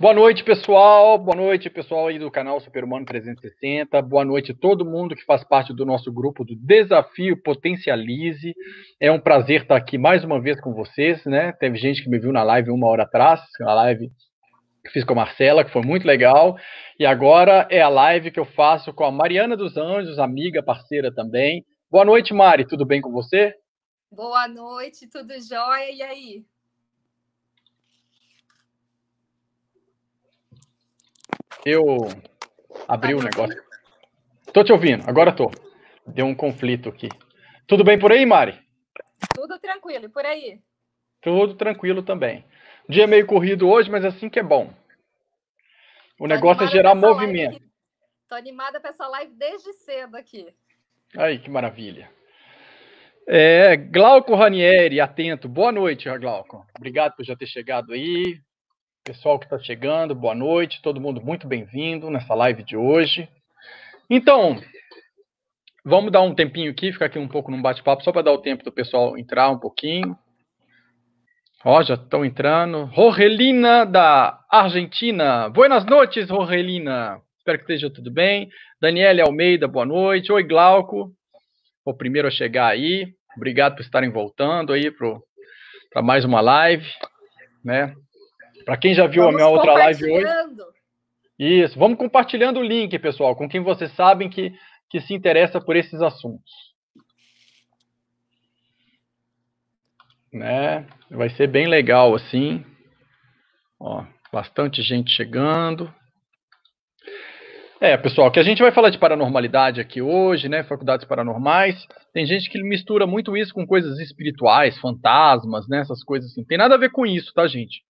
Boa noite, pessoal. Boa noite, pessoal aí do canal Super Humano 360. Boa noite a todo mundo que faz parte do nosso grupo do Desafio Potencialize. É um prazer estar aqui mais uma vez com vocês, né? Teve gente que me viu na live 1 hora atrás, a live que fiz com a Marcela, que foi muito legal. E agora é a live que eu faço com a Mariana dos Anjos, amiga, parceira também. Boa noite, Mari. Tudo bem com você? Boa noite, tudo jóia? E aí? Eu abri o negócio. Tô te ouvindo, agora tô. Deu um conflito aqui. Tudo bem por aí, Mari? Tudo tranquilo, e por aí? Tudo tranquilo também. Dia meio corrido hoje, mas assim que é bom. O negócio é gerar movimento. Tô animada para essa live desde cedo aqui. Aí, que maravilha. Glauco Ranieri, atento. Boa noite, Glauco. Obrigado por já ter chegado aí. Pessoal que está chegando, boa noite. Todo mundo muito bem-vindo nessa live de hoje. Então, vamos dar um tempinho aqui, ficar aqui um pouco num bate-papo, só para dar o tempo do pessoal entrar um pouquinho. Ó, já estão entrando. Rogelina, da Argentina. Buenas noites, Rogelina. Espero que esteja tudo bem. Daniele Almeida, boa noite. Oi, Glauco. O primeiro a chegar aí. Obrigado por estarem voltando aí para mais uma live, né? Para quem já viu a minha outra live hoje. Isso, vamos compartilhando o link, pessoal, com quem vocês sabem que se interessa por esses assuntos. Né? Vai ser bem legal assim. Ó, bastante gente chegando. Pessoal, que a gente vai falar de paranormalidade aqui hoje, né? Faculdades paranormais. Tem gente que mistura muito isso com coisas espirituais, fantasmas, né? Essas coisas assim. Tem nada a ver com isso, tá, gente?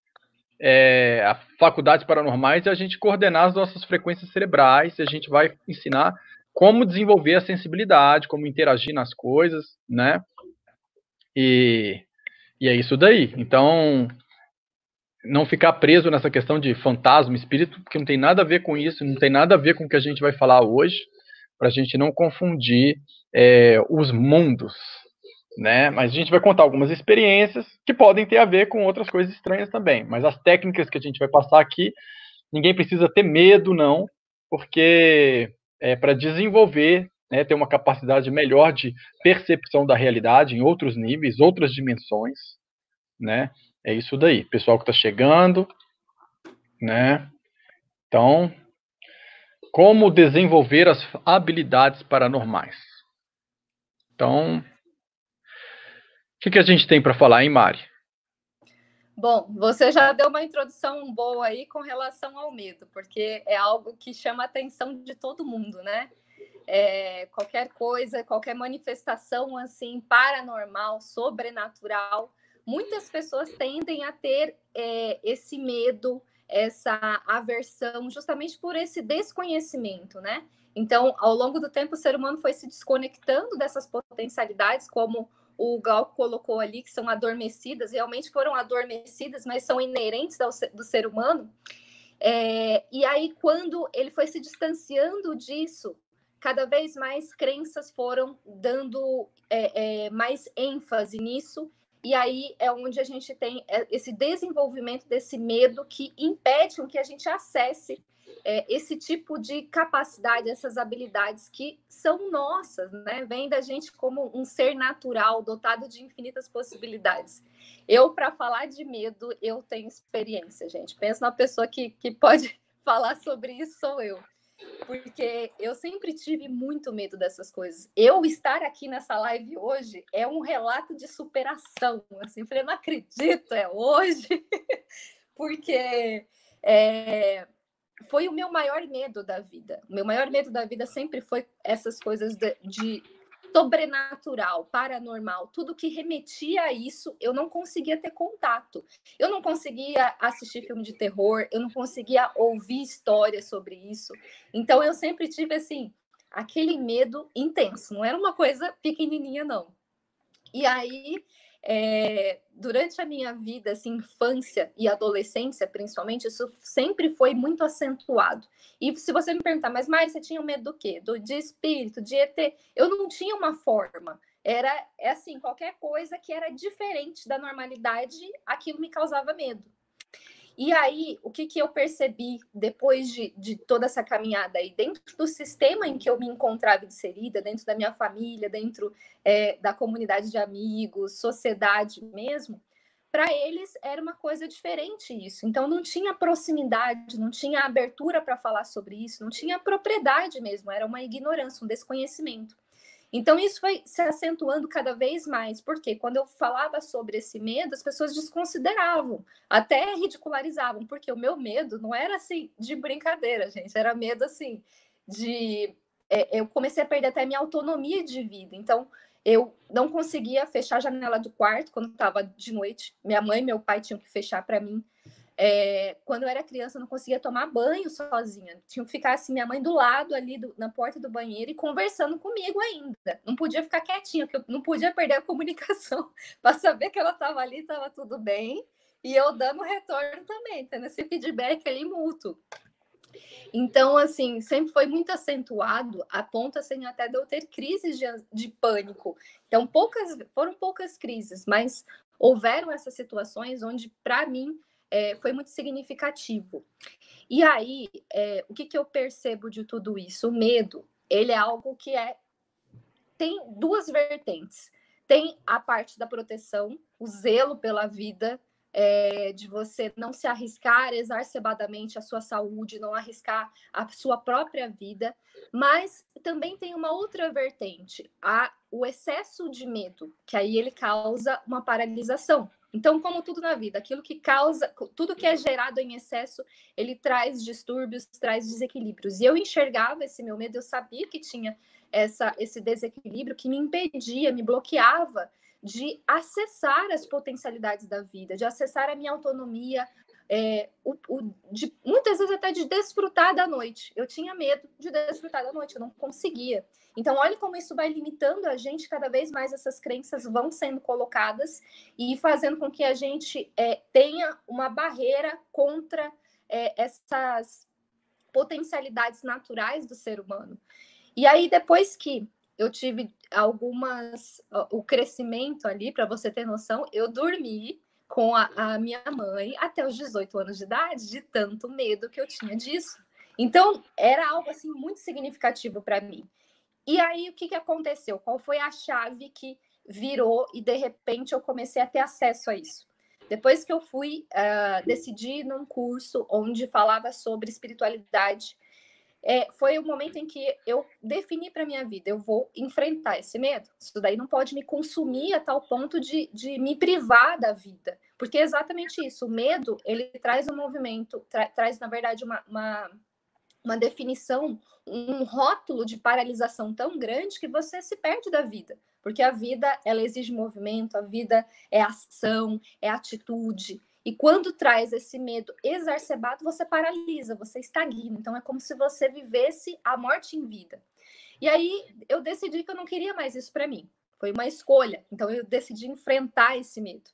A faculdades paranormais é a gente coordenar as nossas frequências cerebrais e a gente vai ensinar como desenvolver a sensibilidade, como interagir nas coisas, né? E é isso daí. Então, não ficar preso nessa questão de fantasma, espírito, porque não tem nada a ver com isso, não tem nada a ver com o que a gente vai falar hoje, para a gente não confundir os mundos, né? Mas a gente vai contar algumas experiências que podem ter a ver com outras coisas estranhas também, mas as técnicas que a gente vai passar aqui, ninguém precisa ter medo, não, porque é para desenvolver, né, ter uma capacidade melhor de percepção da realidade em outros níveis, outras dimensões, né? É isso daí, pessoal que está chegando, né? Então, como desenvolver as habilidades paranormais? Então, o que a gente tem para falar, hein, Mari? Bom, você já deu uma introdução boa aí com relação ao medo, porque é algo que chama a atenção de todo mundo, né? Qualquer coisa, qualquer manifestação assim paranormal, sobrenatural, muitas pessoas tendem a ter esse medo, essa aversão, justamente por esse desconhecimento, né? Então, ao longo do tempo, o ser humano foi se desconectando dessas potencialidades, como o Glauco colocou ali, que são adormecidas, realmente foram adormecidas, mas são inerentes do ser humano. E aí, quando ele foi se distanciando disso, cada vez mais crenças foram dando mais ênfase nisso, e aí é onde a gente tem esse desenvolvimento desse medo que impede que a gente acesse esse tipo de capacidade, essas habilidades que são nossas, né? Vem da gente como um ser natural, dotado de infinitas possibilidades. Eu, para falar de medo, eu tenho experiência, gente. Pensa na pessoa que pode falar sobre isso, sou eu. Porque eu sempre tive muito medo dessas coisas. Eu estar aqui nessa live hoje é um relato de superação. Assim, eu falei, não acredito, é hoje. Porque foi o meu maior medo da vida. O meu maior medo da vida sempre foi essas coisas de sobrenatural, paranormal, tudo que remetia a isso, eu não conseguia ter contato. Eu não conseguia assistir filme de terror, eu não conseguia ouvir histórias sobre isso. Então eu sempre tive assim, aquele medo intenso, não era uma coisa pequenininha não. E aí, durante a minha vida, assim, infância e adolescência, principalmente, isso sempre foi muito acentuado. E se você me perguntar, mas Mari, você tinha medo do quê? De espírito, de ET? Eu não tinha uma forma. Era assim, qualquer coisa que era diferente da normalidade, aquilo me causava medo. E aí, o que eu percebi depois de toda essa caminhada aí, dentro do sistema em que eu me encontrava inserida, dentro da minha família, dentro da comunidade de amigos, sociedade mesmo, para eles era uma coisa diferente isso. Então, não tinha proximidade, não tinha abertura para falar sobre isso, não tinha propriedade mesmo, era uma ignorância, um desconhecimento. Então, isso foi se acentuando cada vez mais, porque quando eu falava sobre esse medo, as pessoas desconsideravam, até ridicularizavam, porque o meu medo não era assim de brincadeira, gente, era medo assim de. Eu comecei a perder até minha autonomia de vida. Então, eu não conseguia fechar a janela do quarto quando estava de noite. Minha mãe e meu pai tinham que fechar para mim. Quando eu era criança, eu não conseguia tomar banho sozinha. Tinha que ficar assim, minha mãe do lado ali na porta do banheiro e conversando comigo ainda. Não podia ficar quietinha, porque eu não podia perder a comunicação para saber que ela estava ali, estava tudo bem. E eu dando retorno também, tendo esse feedback ali mútuo. Então, assim, sempre foi muito acentuado, a ponto assim, até de eu ter crises de pânico. Então, foram poucas crises, mas houveram essas situações onde, para mim, foi muito significativo. E aí, o que eu percebo de tudo isso? O medo, ele é algo que tem duas vertentes. Tem a parte da proteção, o zelo pela vida, de você não se arriscar exacerbadamente a sua saúde, não arriscar a sua própria vida, mas também tem uma outra vertente, o excesso de medo, que aí ele causa uma paralisação. Então, como tudo na vida, aquilo que causa, tudo que é gerado em excesso, ele traz distúrbios, traz desequilíbrios. E eu enxergava esse meu medo, eu sabia que tinha esse desequilíbrio que me impedia, me bloqueava de acessar as potencialidades da vida, de acessar a minha autonomia, muitas vezes até de desfrutar da noite. Eu tinha medo de desfrutar da noite, eu não conseguia. Então, olha como isso vai limitando a gente, cada vez mais essas crenças vão sendo colocadas e fazendo com que a gente tenha uma barreira contra essas potencialidades naturais do ser humano. E aí, depois que eu tive o crescimento ali, para você ter noção, eu dormi com a minha mãe até os 18 anos de idade, de tanto medo que eu tinha disso. Então, era algo assim muito significativo para mim. E aí, o que aconteceu? Qual foi a chave que virou e, de repente, eu comecei a ter acesso a isso? Depois que eu decidi num curso onde falava sobre espiritualidade, foi o momento em que eu defini para minha vida, eu vou enfrentar esse medo. Isso daí não pode me consumir a tal ponto de me privar da vida. Porque é exatamente isso. O medo, ele traz um movimento, traz, na verdade, uma definição, um rótulo de paralisação tão grande que você se perde da vida. Porque a vida, ela exige movimento, a vida é ação, é atitude. E quando traz esse medo exacerbado, você paralisa, você estagna. Então, é como se você vivesse a morte em vida. E aí, eu decidi que eu não queria mais isso para mim. Foi uma escolha. Então, eu decidi enfrentar esse medo.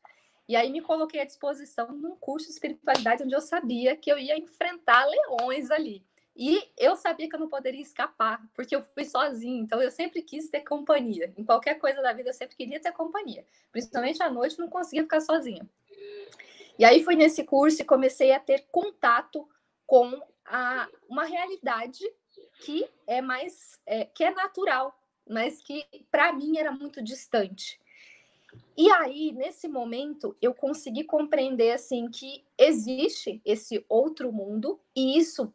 E aí, me coloquei à disposição num curso de espiritualidade, onde eu sabia que eu ia enfrentar leões ali. E eu sabia que eu não poderia escapar, porque eu fui sozinha. Então, eu sempre quis ter companhia. Em qualquer coisa da vida, eu sempre queria ter companhia. Principalmente à noite, não conseguia ficar sozinha. E aí fui nesse curso e comecei a ter contato com uma realidade que que é natural, mas que para mim era muito distante. E aí, nesse momento, eu consegui compreender assim que existe esse outro mundo, e isso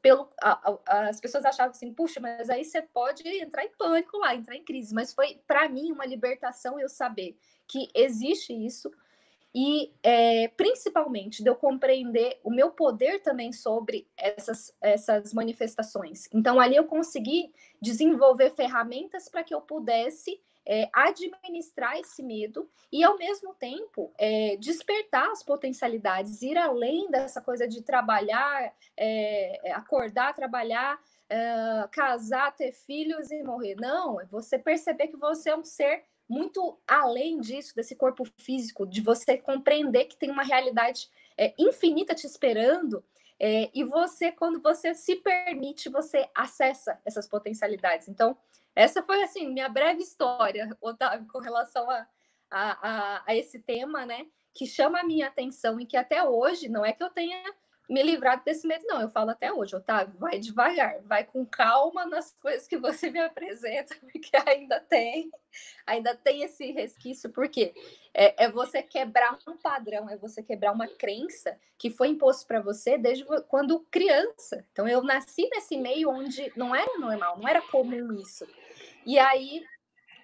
as pessoas achavam assim, puxa, mas aí você pode entrar em pânico lá, entrar em crise. Mas foi para mim uma libertação eu saber que existe isso. E principalmente de eu compreender o meu poder também sobre essas manifestações. Então, ali eu consegui desenvolver ferramentas para que eu pudesse administrar esse medo e, ao mesmo tempo, despertar as potencialidades, ir além dessa coisa de trabalhar, acordar, trabalhar, casar, ter filhos e morrer. Não, é você perceber que você é um ser muito além disso, desse corpo físico, de você compreender que tem uma realidade infinita te esperando, e você, quando você se permite, você acessa essas potencialidades. Então, essa foi, assim, minha breve história, Otávio, com relação a esse tema, né, que chama a minha atenção e que até hoje, não é que eu tenha me livrar desse medo, não. Eu falo até hoje, Otávio, vai devagar, vai com calma nas coisas que você me apresenta, porque ainda tem esse resquício, porque é você quebrar um padrão, é você quebrar uma crença que foi imposto para você desde quando criança. Então, eu nasci nesse meio onde não era normal, não era comum isso. E aí,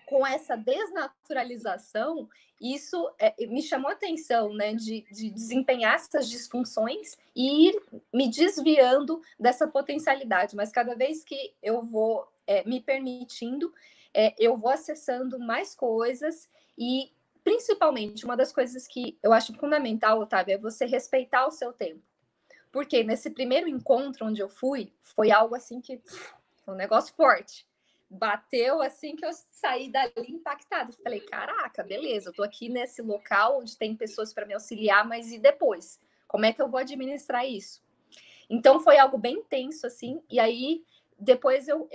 com essa desnaturalização, isso me chamou a atenção, né, de desempenhar essas disfunções e ir me desviando dessa potencialidade. Mas cada vez que eu vou me permitindo, eu vou acessando mais coisas e, principalmente, uma das coisas que eu acho fundamental, Otávio, é você respeitar o seu tempo. Porque nesse primeiro encontro onde eu fui, foi algo assim que foi um negócio forte. Bateu assim que eu saí dali impactada. Falei, caraca, beleza, eu tô aqui nesse local onde tem pessoas para me auxiliar, mas e depois? Como é que eu vou administrar isso? Então foi algo bem tenso, assim, e aí depois eu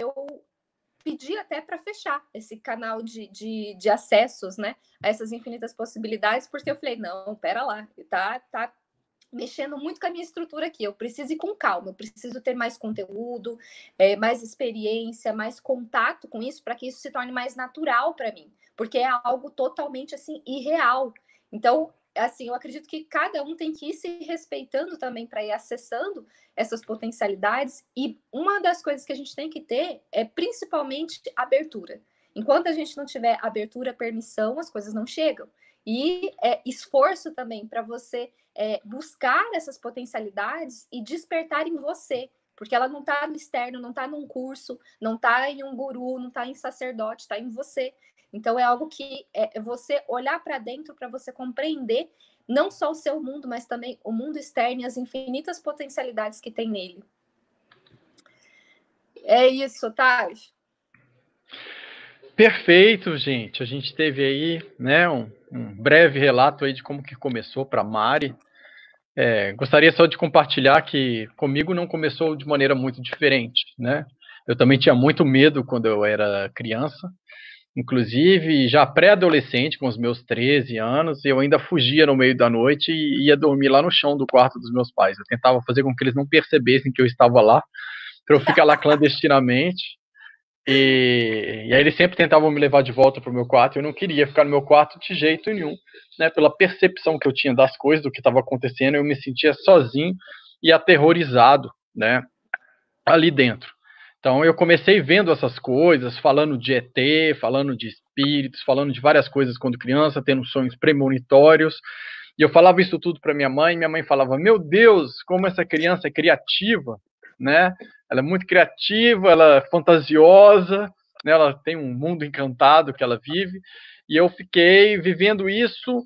pedi até para fechar esse canal de acessos, né, a essas infinitas possibilidades, porque eu falei, não, pera lá, tá mexendo muito com a minha estrutura aqui. Eu preciso ir com calma, eu preciso ter mais conteúdo, mais experiência, mais contato com isso, para que isso se torne mais natural para mim, porque é algo totalmente assim irreal. Então, assim, eu acredito que cada um tem que ir se respeitando também para ir acessando essas potencialidades. E uma das coisas que a gente tem que ter é principalmente abertura. Enquanto a gente não tiver abertura, permissão, as coisas não chegam. E esforço também para você buscar essas potencialidades e despertar em você, porque ela não está no externo, não está num curso, não está em um guru, não está em sacerdote, está em você. Então é algo que é você olhar para dentro para você compreender não só o seu mundo, mas também o mundo externo e as infinitas potencialidades que tem nele. É isso, Otávio. Perfeito, gente. A gente teve aí, né, um breve relato aí de como que começou para Mari. Gostaria só de compartilhar que comigo não começou de maneira muito diferente, né? Eu também tinha muito medo quando eu era criança, inclusive já pré-adolescente, com os meus 13 anos, eu ainda fugia no meio da noite e ia dormir lá no chão do quarto dos meus pais. Eu tentava fazer com que eles não percebessem que eu estava lá, para eu ficar lá clandestinamente. E aí eles sempre tentavam me levar de volta para o meu quarto, e eu não queria ficar no meu quarto de jeito nenhum, né? Pela percepção que eu tinha das coisas, do que estava acontecendo, eu me sentia sozinho e aterrorizado, né? Ali dentro. Então eu comecei vendo essas coisas, falando de ET, falando de espíritos, falando de várias coisas quando criança, tendo sonhos premonitórios. E eu falava isso tudo para minha mãe falava, meu Deus, como essa criança é criativa, né? Ela é muito criativa, ela é fantasiosa, né? Ela tem um mundo encantado que ela vive, e eu fiquei vivendo isso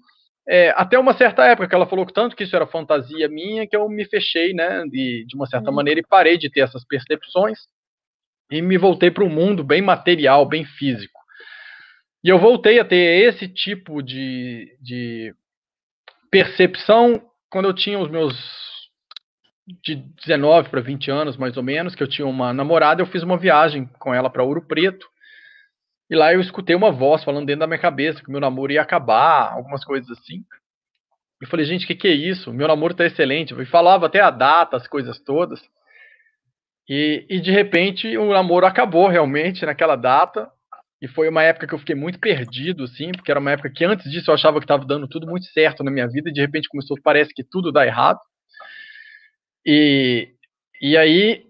até uma certa época, que ela falou tanto que isso era fantasia minha, que eu me fechei, né, de uma certa maneira, e parei de ter essas percepções, e me voltei para um mundo bem material, bem físico. E eu voltei a ter esse tipo de percepção quando eu tinha os meus de 19 para 20 anos, mais ou menos, que eu tinha uma namorada, eu fiz uma viagem com ela para Ouro Preto, e lá eu escutei uma voz falando dentro da minha cabeça que meu namoro ia acabar, algumas coisas assim. Eu falei, gente, o que é isso? Meu namoro tá excelente. Eu falava até a data, as coisas todas. E de repente o namoro acabou realmente naquela data. E foi uma época que eu fiquei muito perdido, assim, porque era uma época que antes disso eu achava que estava dando tudo muito certo na minha vida, e de repente começou, parece que tudo dá errado. E aí,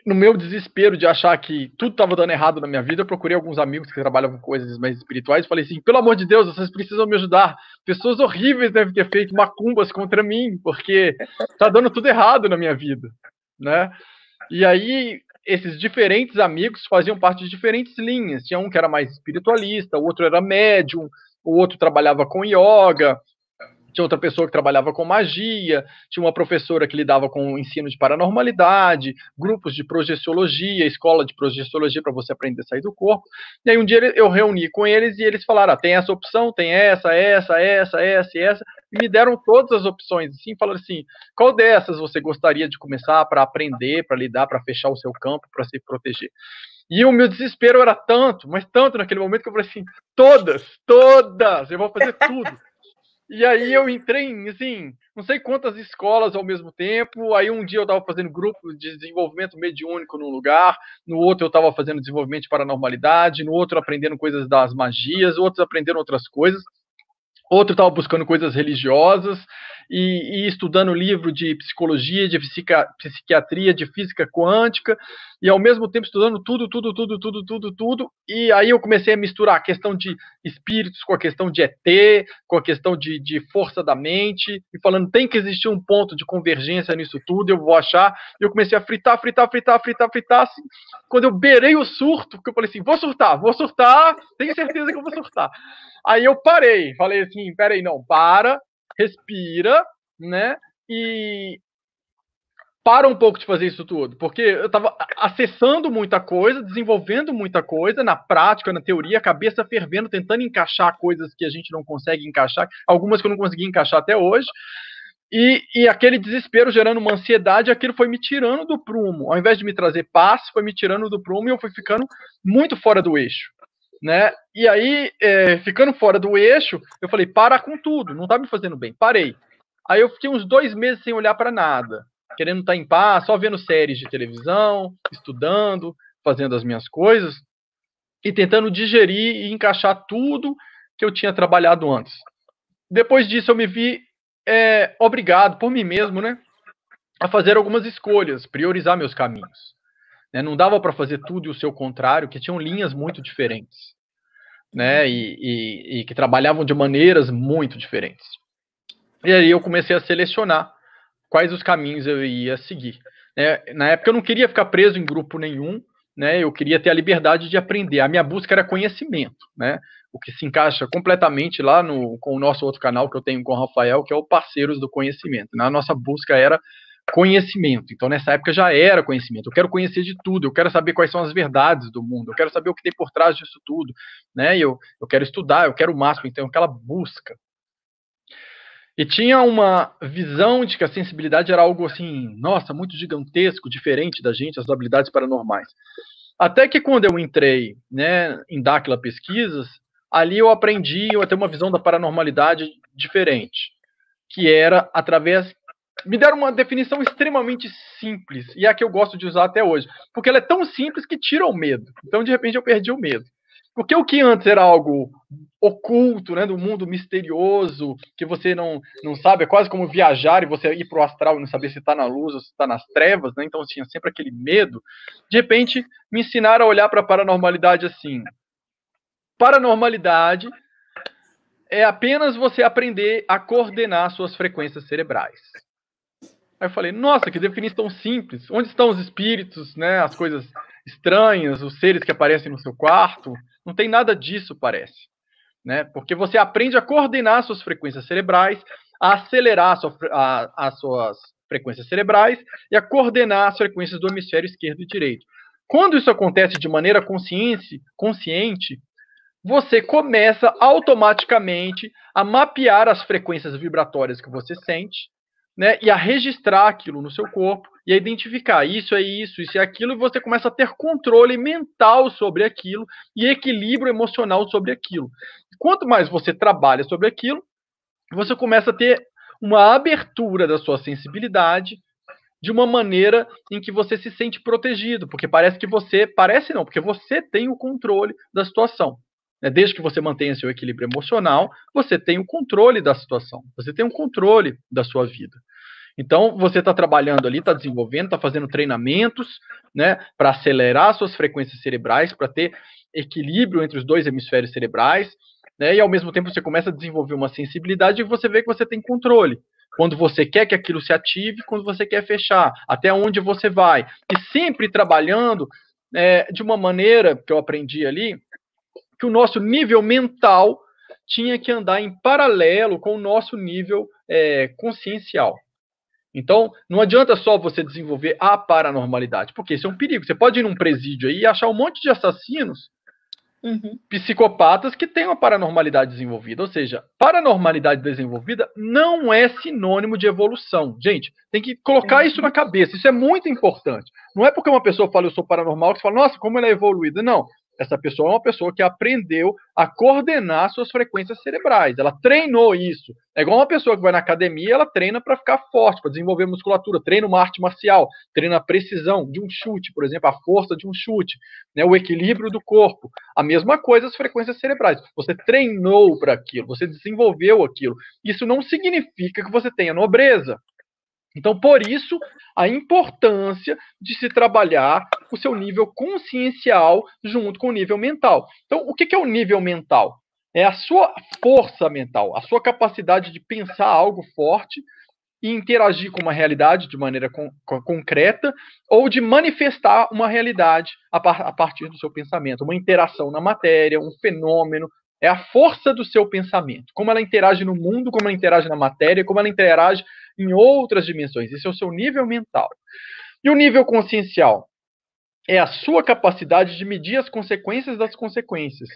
no meu desespero de achar que tudo estava dando errado na minha vida, eu procurei alguns amigos que trabalham com coisas mais espirituais e falei assim, pelo amor de Deus, vocês precisam me ajudar. Pessoas horríveis devem ter feito macumbas contra mim, porque está dando tudo errado na minha vida, né? E aí, esses diferentes amigos faziam parte de diferentes linhas. Tinha um que era mais espiritualista, o outro era médium, o outro trabalhava com yoga, tinha outra pessoa que trabalhava com magia, tinha uma professora que lidava com o ensino de paranormalidade, grupos de projeciologia, escola de projeciologia para você aprender a sair do corpo. E aí um dia eu reuni com eles e eles falaram, tem essa opção, tem essa, e me deram todas as opções, assim, falaram assim, qual dessas você gostaria de começar para aprender, para lidar, para fechar o seu campo, para se proteger? E o meu desespero era tanto, mas tanto naquele momento que eu falei assim, todas, eu vou fazer tudo. E aí eu entrei em, assim, não sei quantas escolas ao mesmo tempo. Aí um dia eu estava fazendo grupo de desenvolvimento mediúnico num lugar, no outro eu estava fazendo desenvolvimento de paranormalidade, no outro aprendendo coisas das magias, outros aprendendo outras coisas. Outro estava buscando coisas religiosas e estudando livro de psicologia, de psiquiatria, de física quântica, e ao mesmo tempo estudando tudo. E aí eu comecei a misturar a questão de espíritos com a questão de ET, com a questão de força da mente, e falando, tem que existir um ponto de convergência nisso tudo, eu vou achar. E eu comecei a fritar, assim. Quando eu beirei o surto, porque eu falei assim, vou surtar, tenho certeza que eu vou surtar. Aí eu parei, falei assim, peraí, não, para, respira, né, e para um pouco de fazer isso tudo, porque eu estava acessando muita coisa, desenvolvendo muita coisa, na prática, na teoria, a cabeça fervendo, tentando encaixar coisas que a gente não consegue encaixar, algumas que eu não consegui encaixar até hoje, e aquele desespero gerando uma ansiedade, aquilo foi me tirando do prumo, ao invés de me trazer paz, foi me tirando do prumo e eu fui ficando muito fora do eixo. Né? E aí, ficando fora do eixo, eu falei, para com tudo, não tá me fazendo bem, parei. Aí eu fiquei uns 2 meses sem olhar para nada, querendo estar em paz, só vendo séries de televisão, estudando, fazendo as minhas coisas, e tentando digerir e encaixar tudo que eu tinha trabalhado antes. Depois disso eu me vi obrigado, por mim mesmo, né, a fazer algumas escolhas, priorizar meus caminhos. Né? Não dava para fazer tudo e o seu contrário, que tinham linhas muito diferentes, né? E que trabalhavam de maneiras muito diferentes. E aí eu comecei a selecionar quais os caminhos eu ia seguir. Na época eu não queria ficar preso em grupo nenhum, né? Eu queria ter a liberdade de aprender. A minha busca era conhecimento, né? O que se encaixa completamente lá com o nosso outro canal que eu tenho com o Rafael, que é o Parceiros do Conhecimento. A nossa busca era conhecimento. Então, nessa época já era conhecimento. Eu quero conhecer de tudo, eu quero saber quais são as verdades do mundo, eu quero saber o que tem por trás disso tudo, né? Eu quero estudar, eu quero o máximo, então aquela busca. E tinha uma visão de que a sensibilidade era algo assim, nossa, muito gigantesco, diferente da gente, as habilidades paranormais. Até que quando eu entrei, né, em Dáquila Pesquisas, ali eu aprendi a ter uma visão da paranormalidade diferente, que era através... Me deram uma definição extremamente simples, e é a que eu gosto de usar até hoje, porque ela é tão simples que tira o medo. Então, de repente, eu perdi o medo. Porque o que antes era algo oculto, né, do mundo misterioso, que você não sabe, é quase como viajar e você ir para o astral e não saber se está na luz ou se está nas trevas, né? Então tinha sempre aquele medo. De repente, me ensinaram a olhar para a paranormalidade assim. Paranormalidade é apenas você aprender a coordenar suas frequências cerebrais. Aí eu falei, nossa, que definição simples. Onde estão os espíritos, né? As coisas estranhas, os seres que aparecem no seu quarto? Não tem nada disso, parece. Né? Porque você aprende a coordenar suas frequências cerebrais, a acelerar as suas frequências cerebrais e a coordenar as frequências do hemisfério esquerdo e direito. Quando isso acontece de maneira consciente, você começa automaticamente a mapear as frequências vibratórias que você sente, né, e a registrar aquilo no seu corpo, e a identificar isso é isso é aquilo, e você começa a ter controle mental sobre aquilo, e equilíbrio emocional sobre aquilo. Quanto mais você trabalha sobre aquilo, você começa a ter uma abertura da sua sensibilidade, de uma maneira em que você se sente protegido, porque porque você tem o controle da situação. Desde que você mantenha seu equilíbrio emocional, você tem o controle da situação, você tem o controle da sua vida. Então, você está trabalhando ali, está desenvolvendo, está fazendo treinamentos, né, para acelerar suas frequências cerebrais, para ter equilíbrio entre os dois hemisférios cerebrais, né, e ao mesmo tempo você começa a desenvolver uma sensibilidade e você vê que você tem controle. Quando você quer que aquilo se ative, quando você quer fechar, até onde você vai. E sempre trabalhando de uma maneira que eu aprendi ali, que o nosso nível mental tinha que andar em paralelo com o nosso nível consciencial. Então, não adianta só você desenvolver a paranormalidade, porque isso é um perigo. Você pode ir num presídio aí e achar um monte de assassinos, psicopatas que têm uma paranormalidade desenvolvida. Ou seja, paranormalidade desenvolvida não é sinônimo de evolução. Gente, tem que colocar isso na cabeça. Isso é muito importante. Não é porque uma pessoa fala eu sou paranormal que você fala, nossa, como ela é evoluída. Não. Essa pessoa é uma pessoa que aprendeu a coordenar suas frequências cerebrais. Ela treinou isso. É igual uma pessoa que vai na academia, ela treina para ficar forte, para desenvolver musculatura, treina uma arte marcial, treina a precisão de um chute, por exemplo, a força de um chute, né, o equilíbrio do corpo. A mesma coisa as frequências cerebrais. Você treinou para aquilo, você desenvolveu aquilo. Isso não significa que você tenha nobreza. Então, por isso, a importância de se trabalhar o seu nível consciencial junto com o nível mental. Então, o que é o nível mental? É a sua força mental, a sua capacidade de pensar algo forte e interagir com uma realidade de maneira concreta ou de manifestar uma realidade a partir do seu pensamento, uma interação na matéria, um fenômeno. É a força do seu pensamento, como ela interage no mundo, como ela interage na matéria, como ela interage em outras dimensões. Esse é o seu nível mental. E o nível consciencial é a sua capacidade de medir as consequências das consequências.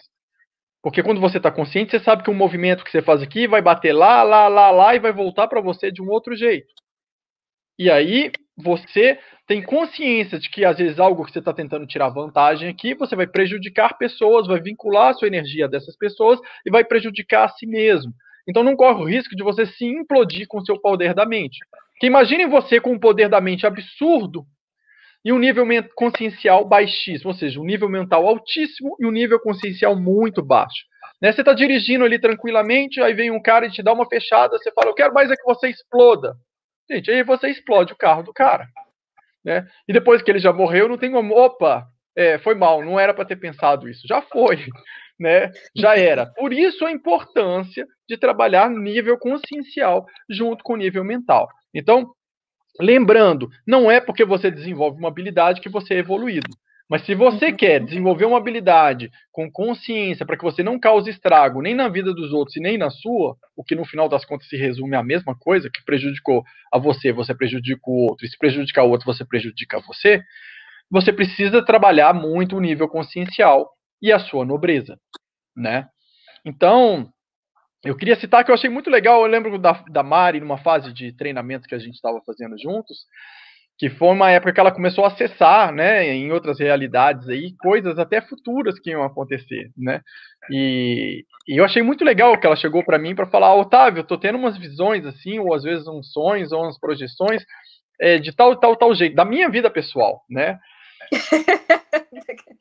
Porque quando você está consciente, você sabe que um movimento que você faz aqui vai bater lá, lá, lá, lá e vai voltar para você de um outro jeito. E aí você tem consciência de que às vezes algo que você está tentando tirar vantagem aqui, você vai prejudicar pessoas, vai vincular a sua energia dessas pessoas e vai prejudicar a si mesmo. Então não corre o risco de você se implodir com o seu poder da mente. Porque imagine você com um poder da mente absurdo e um nível consciencial baixíssimo, ou seja, um nível mental altíssimo e um nível consciencial muito baixo. Né? Você está dirigindo ali tranquilamente, aí vem um cara e te dá uma fechada, você fala, eu quero mais é que você exploda. Gente, aí você explode o carro do cara. Né? E depois que ele já morreu, não tem como, opa, foi mal, não era para ter pensado isso. Já foi, né? Já era. Por isso a importância de trabalhar nível consciencial junto com o nível mental. Então, lembrando, não é porque você desenvolve uma habilidade que você é evoluído. Mas se você quer desenvolver uma habilidade com consciência para que você não cause estrago nem na vida dos outros e nem na sua, o que no final das contas se resume à mesma coisa, que prejudicou a você, você prejudica o outro, e se prejudicar o outro, você prejudica você, você precisa trabalhar muito o nível consciencial e a sua nobreza, né? Então, eu queria citar que eu achei muito legal, eu lembro da Mari, numa fase de treinamento que a gente estava fazendo juntos, que foi uma época que ela começou a acessar, né, em outras realidades aí, coisas até futuras que iam acontecer, né? E eu achei muito legal que ela chegou para mim para falar, Otávio, eu tô tendo umas visões assim, ou às vezes uns sonhos ou umas projeções de tal jeito, da minha vida pessoal, né?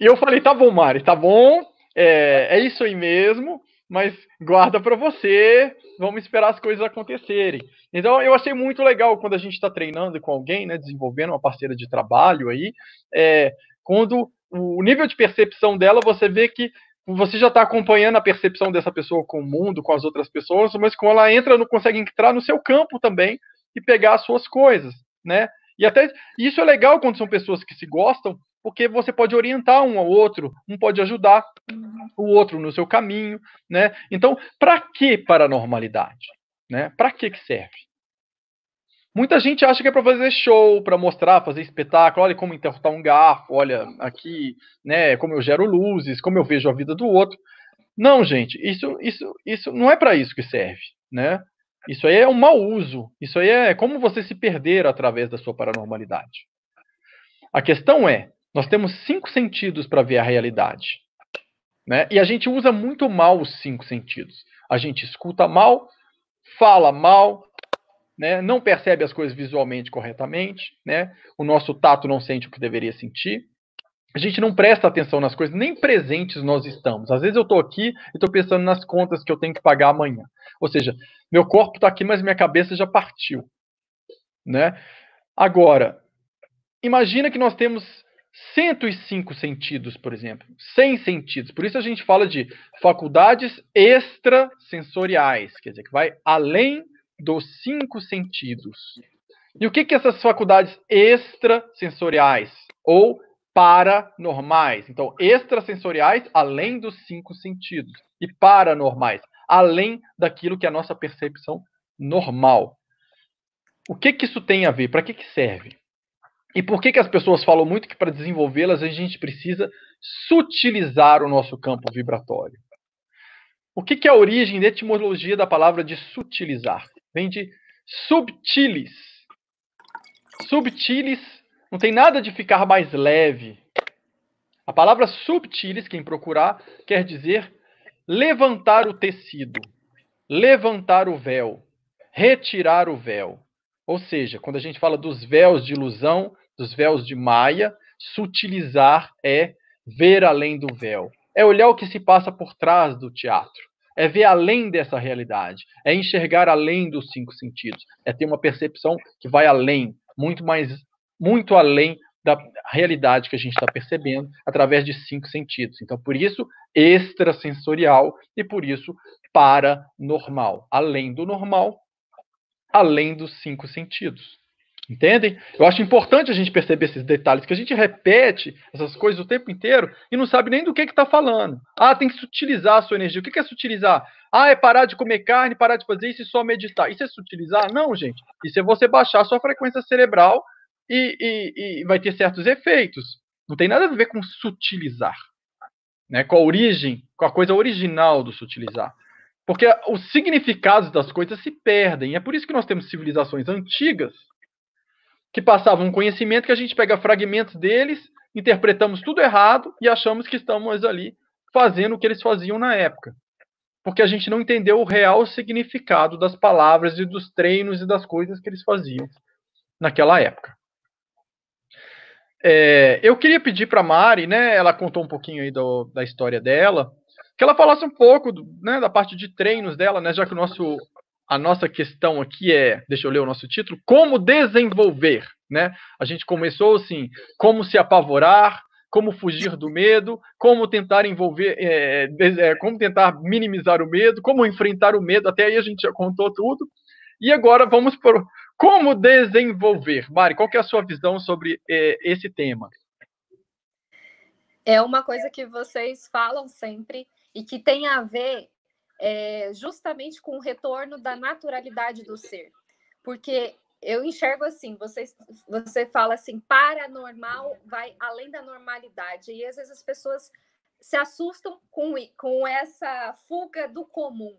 E eu falei, tá bom, Mari, tá bom, é isso aí mesmo, mas guarda para você, vamos esperar as coisas acontecerem. Então, eu achei muito legal quando a gente está treinando com alguém, né, desenvolvendo uma parceira de trabalho aí, quando o nível de percepção dela, você vê que você já está acompanhando a percepção dessa pessoa com o mundo, com as outras pessoas, mas quando ela entra, não consegue entrar no seu campo também e pegar as suas coisas, né? E até isso é legal quando são pessoas que se gostam, porque você pode orientar um ao outro, um pode ajudar o outro no seu caminho, né? Então, para que paranormalidade? Né? Para que serve? Muita gente acha que é para fazer show, para mostrar, fazer espetáculo, olha como entortar um garfo, olha aqui, né, como eu gero luzes, como eu vejo a vida do outro. Não, gente, isso não é para isso que serve, né? Isso aí é um mau uso, isso aí é como você se perder através da sua paranormalidade. A questão é, nós temos 5 sentidos para ver a realidade. Né? E a gente usa muito mal os 5 sentidos. A gente escuta mal, fala mal, né? Não percebe as coisas visualmente corretamente, né? O nosso tato não sente o que deveria sentir. A gente não presta atenção nas coisas, nem presentes nós estamos. Às vezes eu estou aqui e estou pensando nas contas que eu tenho que pagar amanhã. Ou seja, meu corpo está aqui, mas minha cabeça já partiu. Né? Agora, imagina que nós temos 105 sentidos, por exemplo, 100 sentidos. Por isso a gente fala de faculdades extrasensoriais, quer dizer, que vai além dos 5 sentidos. E o que essas faculdades extrasensoriais ou paranormais? Então, extrasensoriais além dos 5 sentidos e paranormais, além daquilo que é a nossa percepção normal. O que isso tem a ver? Para que serve? E por que as pessoas falam muito que para desenvolvê-las a gente precisa sutilizar o nosso campo vibratório? O que é a origem da etimologia da palavra de sutilizar? Vem de subtilis. Subtilis não tem nada de ficar mais leve. A palavra subtilis, quem procurar, quer dizer levantar o tecido, levantar o véu, retirar o véu. Ou seja, quando a gente fala dos véus de ilusão, dos véus de Maia, sutilizar é ver além do véu. É olhar o que se passa por trás do teatro. É ver além dessa realidade. É enxergar além dos 5 sentidos. É ter uma percepção que vai além, muito além da realidade que a gente está percebendo através de 5 sentidos. Então, por isso, extrasensorial e por isso paranormal. Além do normal, além dos 5 sentidos. Entendem? Eu acho importante a gente perceber esses detalhes, que a gente repete essas coisas o tempo inteiro e não sabe nem do que está falando. Ah, tem que sutilizar a sua energia. O que é sutilizar? Ah, é parar de comer carne, parar de fazer isso e só meditar. Isso é sutilizar? Não, gente. Isso é você baixar a sua frequência cerebral e vai ter certos efeitos. Não tem nada a ver com sutilizar, né? Com a origem, com a coisa original do sutilizar. Porque os significados das coisas se perdem. É por isso que nós temos civilizações antigas que passavam um conhecimento que a gente pega fragmentos deles, interpretamos tudo errado e achamos que estamos ali fazendo o que eles faziam na época. Porque a gente não entendeu o real significado das palavras e dos treinos e das coisas que eles faziam naquela época. Eu queria pedir para a Mari, né, ela contou um pouquinho aí da história dela, que ela falasse um pouco né, da parte de treinos dela, né, já que a nossa questão aqui deixa eu ler o nosso título, como desenvolver, né? A gente começou assim, como se apavorar, como fugir do medo, como tentar como tentar minimizar o medo, como enfrentar o medo, até aí a gente já contou tudo. E agora vamos por como desenvolver. Mari, qual que é a sua visão sobre esse tema? É uma coisa que vocês falam sempre e que tem a ver justamente com o retorno da naturalidade do ser. Porque eu enxergo assim, você fala assim, paranormal vai além da normalidade. E às vezes as pessoas se assustam com essa fuga do comum,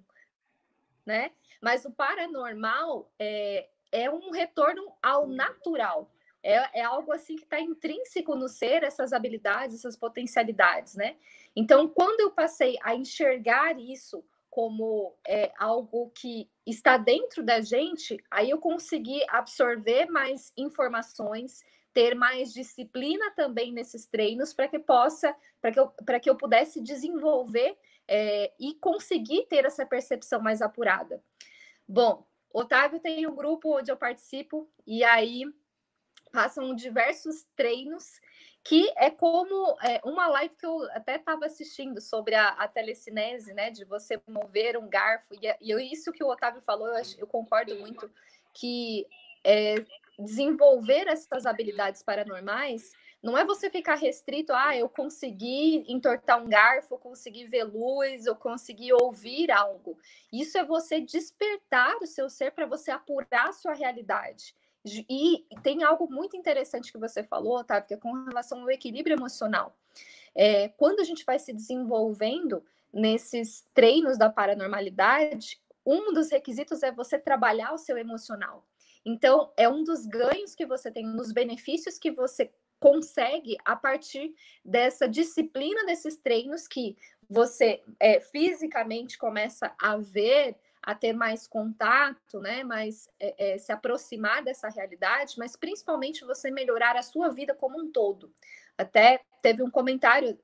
né? Mas o paranormal é um retorno ao natural. É algo assim que está intrínseco no ser, essas habilidades, essas potencialidades, né? Então, quando eu passei a enxergar isso como algo que está dentro da gente, aí eu consegui absorver mais informações, ter mais disciplina também nesses treinos para que eu pudesse desenvolver e conseguir ter essa percepção mais apurada. Bom, Otávio tem um grupo onde eu participo e aí passam diversos treinos que é como uma live que eu até estava assistindo sobre a telecinese, né, de você mover um garfo, e isso que o Otávio falou, eu concordo muito, que desenvolver essas habilidades paranormais não é você ficar restrito, eu consegui entortar um garfo, eu consegui ver luz, eu consegui ouvir algo. Isso é você despertar o seu ser para você apurar a sua realidade. E tem algo muito interessante que você falou, Otávio, que é com relação ao equilíbrio emocional. Quando a gente vai se desenvolvendo nesses treinos da paranormalidade, um dos requisitos é você trabalhar o seu emocional. Então, é um dos ganhos que você tem, um dos benefícios que você consegue a partir dessa disciplina desses treinos que você fisicamente começa a ver, a ter mais contato, né? Mas se aproximar dessa realidade, mas principalmente você melhorar a sua vida como um todo. Até teve um comentário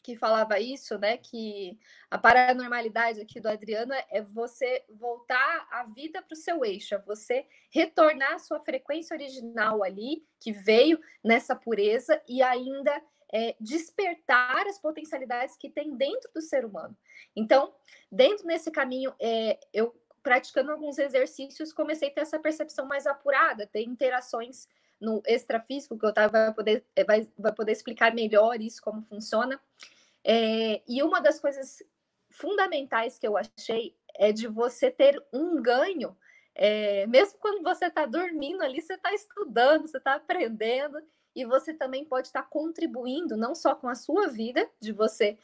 que falava isso, né? Que a paranormalidade aqui do Adriano é você voltar a vida para o seu eixo, é você retornar à sua frequência original ali, que veio nessa pureza, e ainda despertar as potencialidades que tem dentro do ser humano. Então, dentro desse caminho, eu praticando alguns exercícios, comecei a ter essa percepção mais apurada, ter interações no extrafísico, que o Otávio vai poder explicar melhor isso, como funciona. E uma das coisas fundamentais que eu achei é de você ter um ganho, mesmo quando você está dormindo ali, você está estudando, você está aprendendo, e você também pode estar contribuindo, não só com a sua vida, de você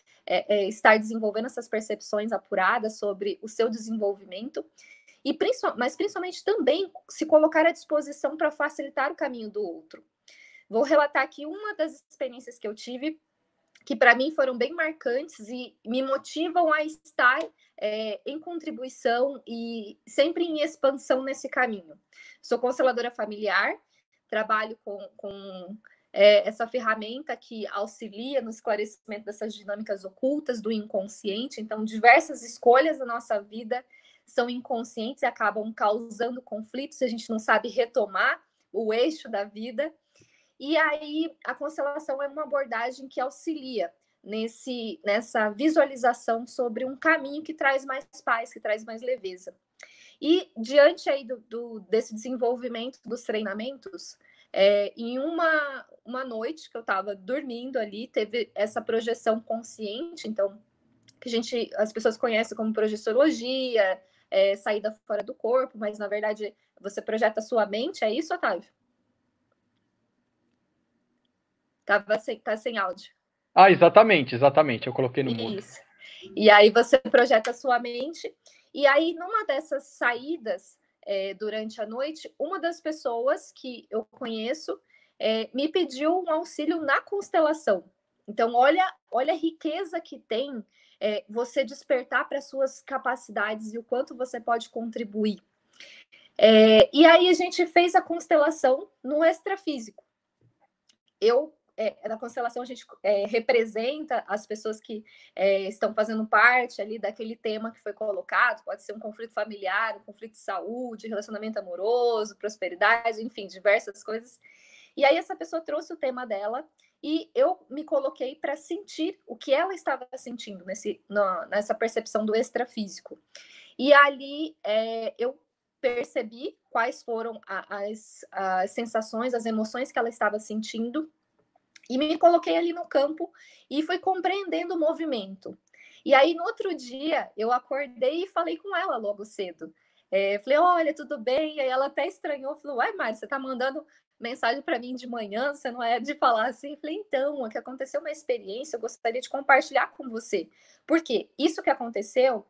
estar desenvolvendo essas percepções apuradas sobre o seu desenvolvimento, mas principalmente também se colocar à disposição para facilitar o caminho do outro. vou relatar aqui uma das experiências que eu tive, que para mim foram bem marcantes e me motivam a estar em contribuição e sempre em expansão nesse caminho. Sou consteladora familiar, trabalho com essa ferramenta que auxilia no esclarecimento dessas dinâmicas ocultas do inconsciente. Então, diversas escolhas da nossa vida são inconscientes e acabam causando conflitos, a gente não sabe retomar o eixo da vida. E aí, a constelação é uma abordagem que auxilia nessa visualização sobre um caminho que traz mais paz, que traz mais leveza. E diante aí desse desenvolvimento dos treinamentos, em uma noite que eu estava dormindo ali, teve essa projeção consciente, então, que as pessoas conhecem como projeciologia, saída fora do corpo, mas na verdade você projeta a sua mente, é isso, Otávio? Tá sem áudio. Exatamente. Eu coloquei no mudo. Isso. E aí você projeta a sua mente. E aí, numa dessas saídas, durante a noite, uma das pessoas que eu conheço me pediu um auxílio na constelação. Então, olha a riqueza que tem você despertar para suas capacidades e o quanto você pode contribuir. E aí a gente fez a constelação no extrafísico. Na constelação a gente representa as pessoas que estão fazendo parte ali daquele tema que foi colocado, pode ser um conflito familiar, um conflito de saúde, relacionamento amoroso, prosperidade, enfim, diversas coisas. E aí essa pessoa trouxe o tema dela e eu me coloquei para sentir o que ela estava sentindo nessa percepção do extrafísico. E ali eu percebi quais foram as sensações, as emoções que ela estava sentindo, e me coloquei ali no campo e fui compreendendo o movimento. E aí, no outro dia, eu acordei e falei com ela logo cedo. Falei, olha, tudo bem? E aí ela até estranhou, falou, uai, Mari, você tá mandando mensagem para mim de manhã, você não é de falar assim? Falei, então, que aconteceu uma experiência, eu gostaria de compartilhar com você. Por quê? Isso que aconteceu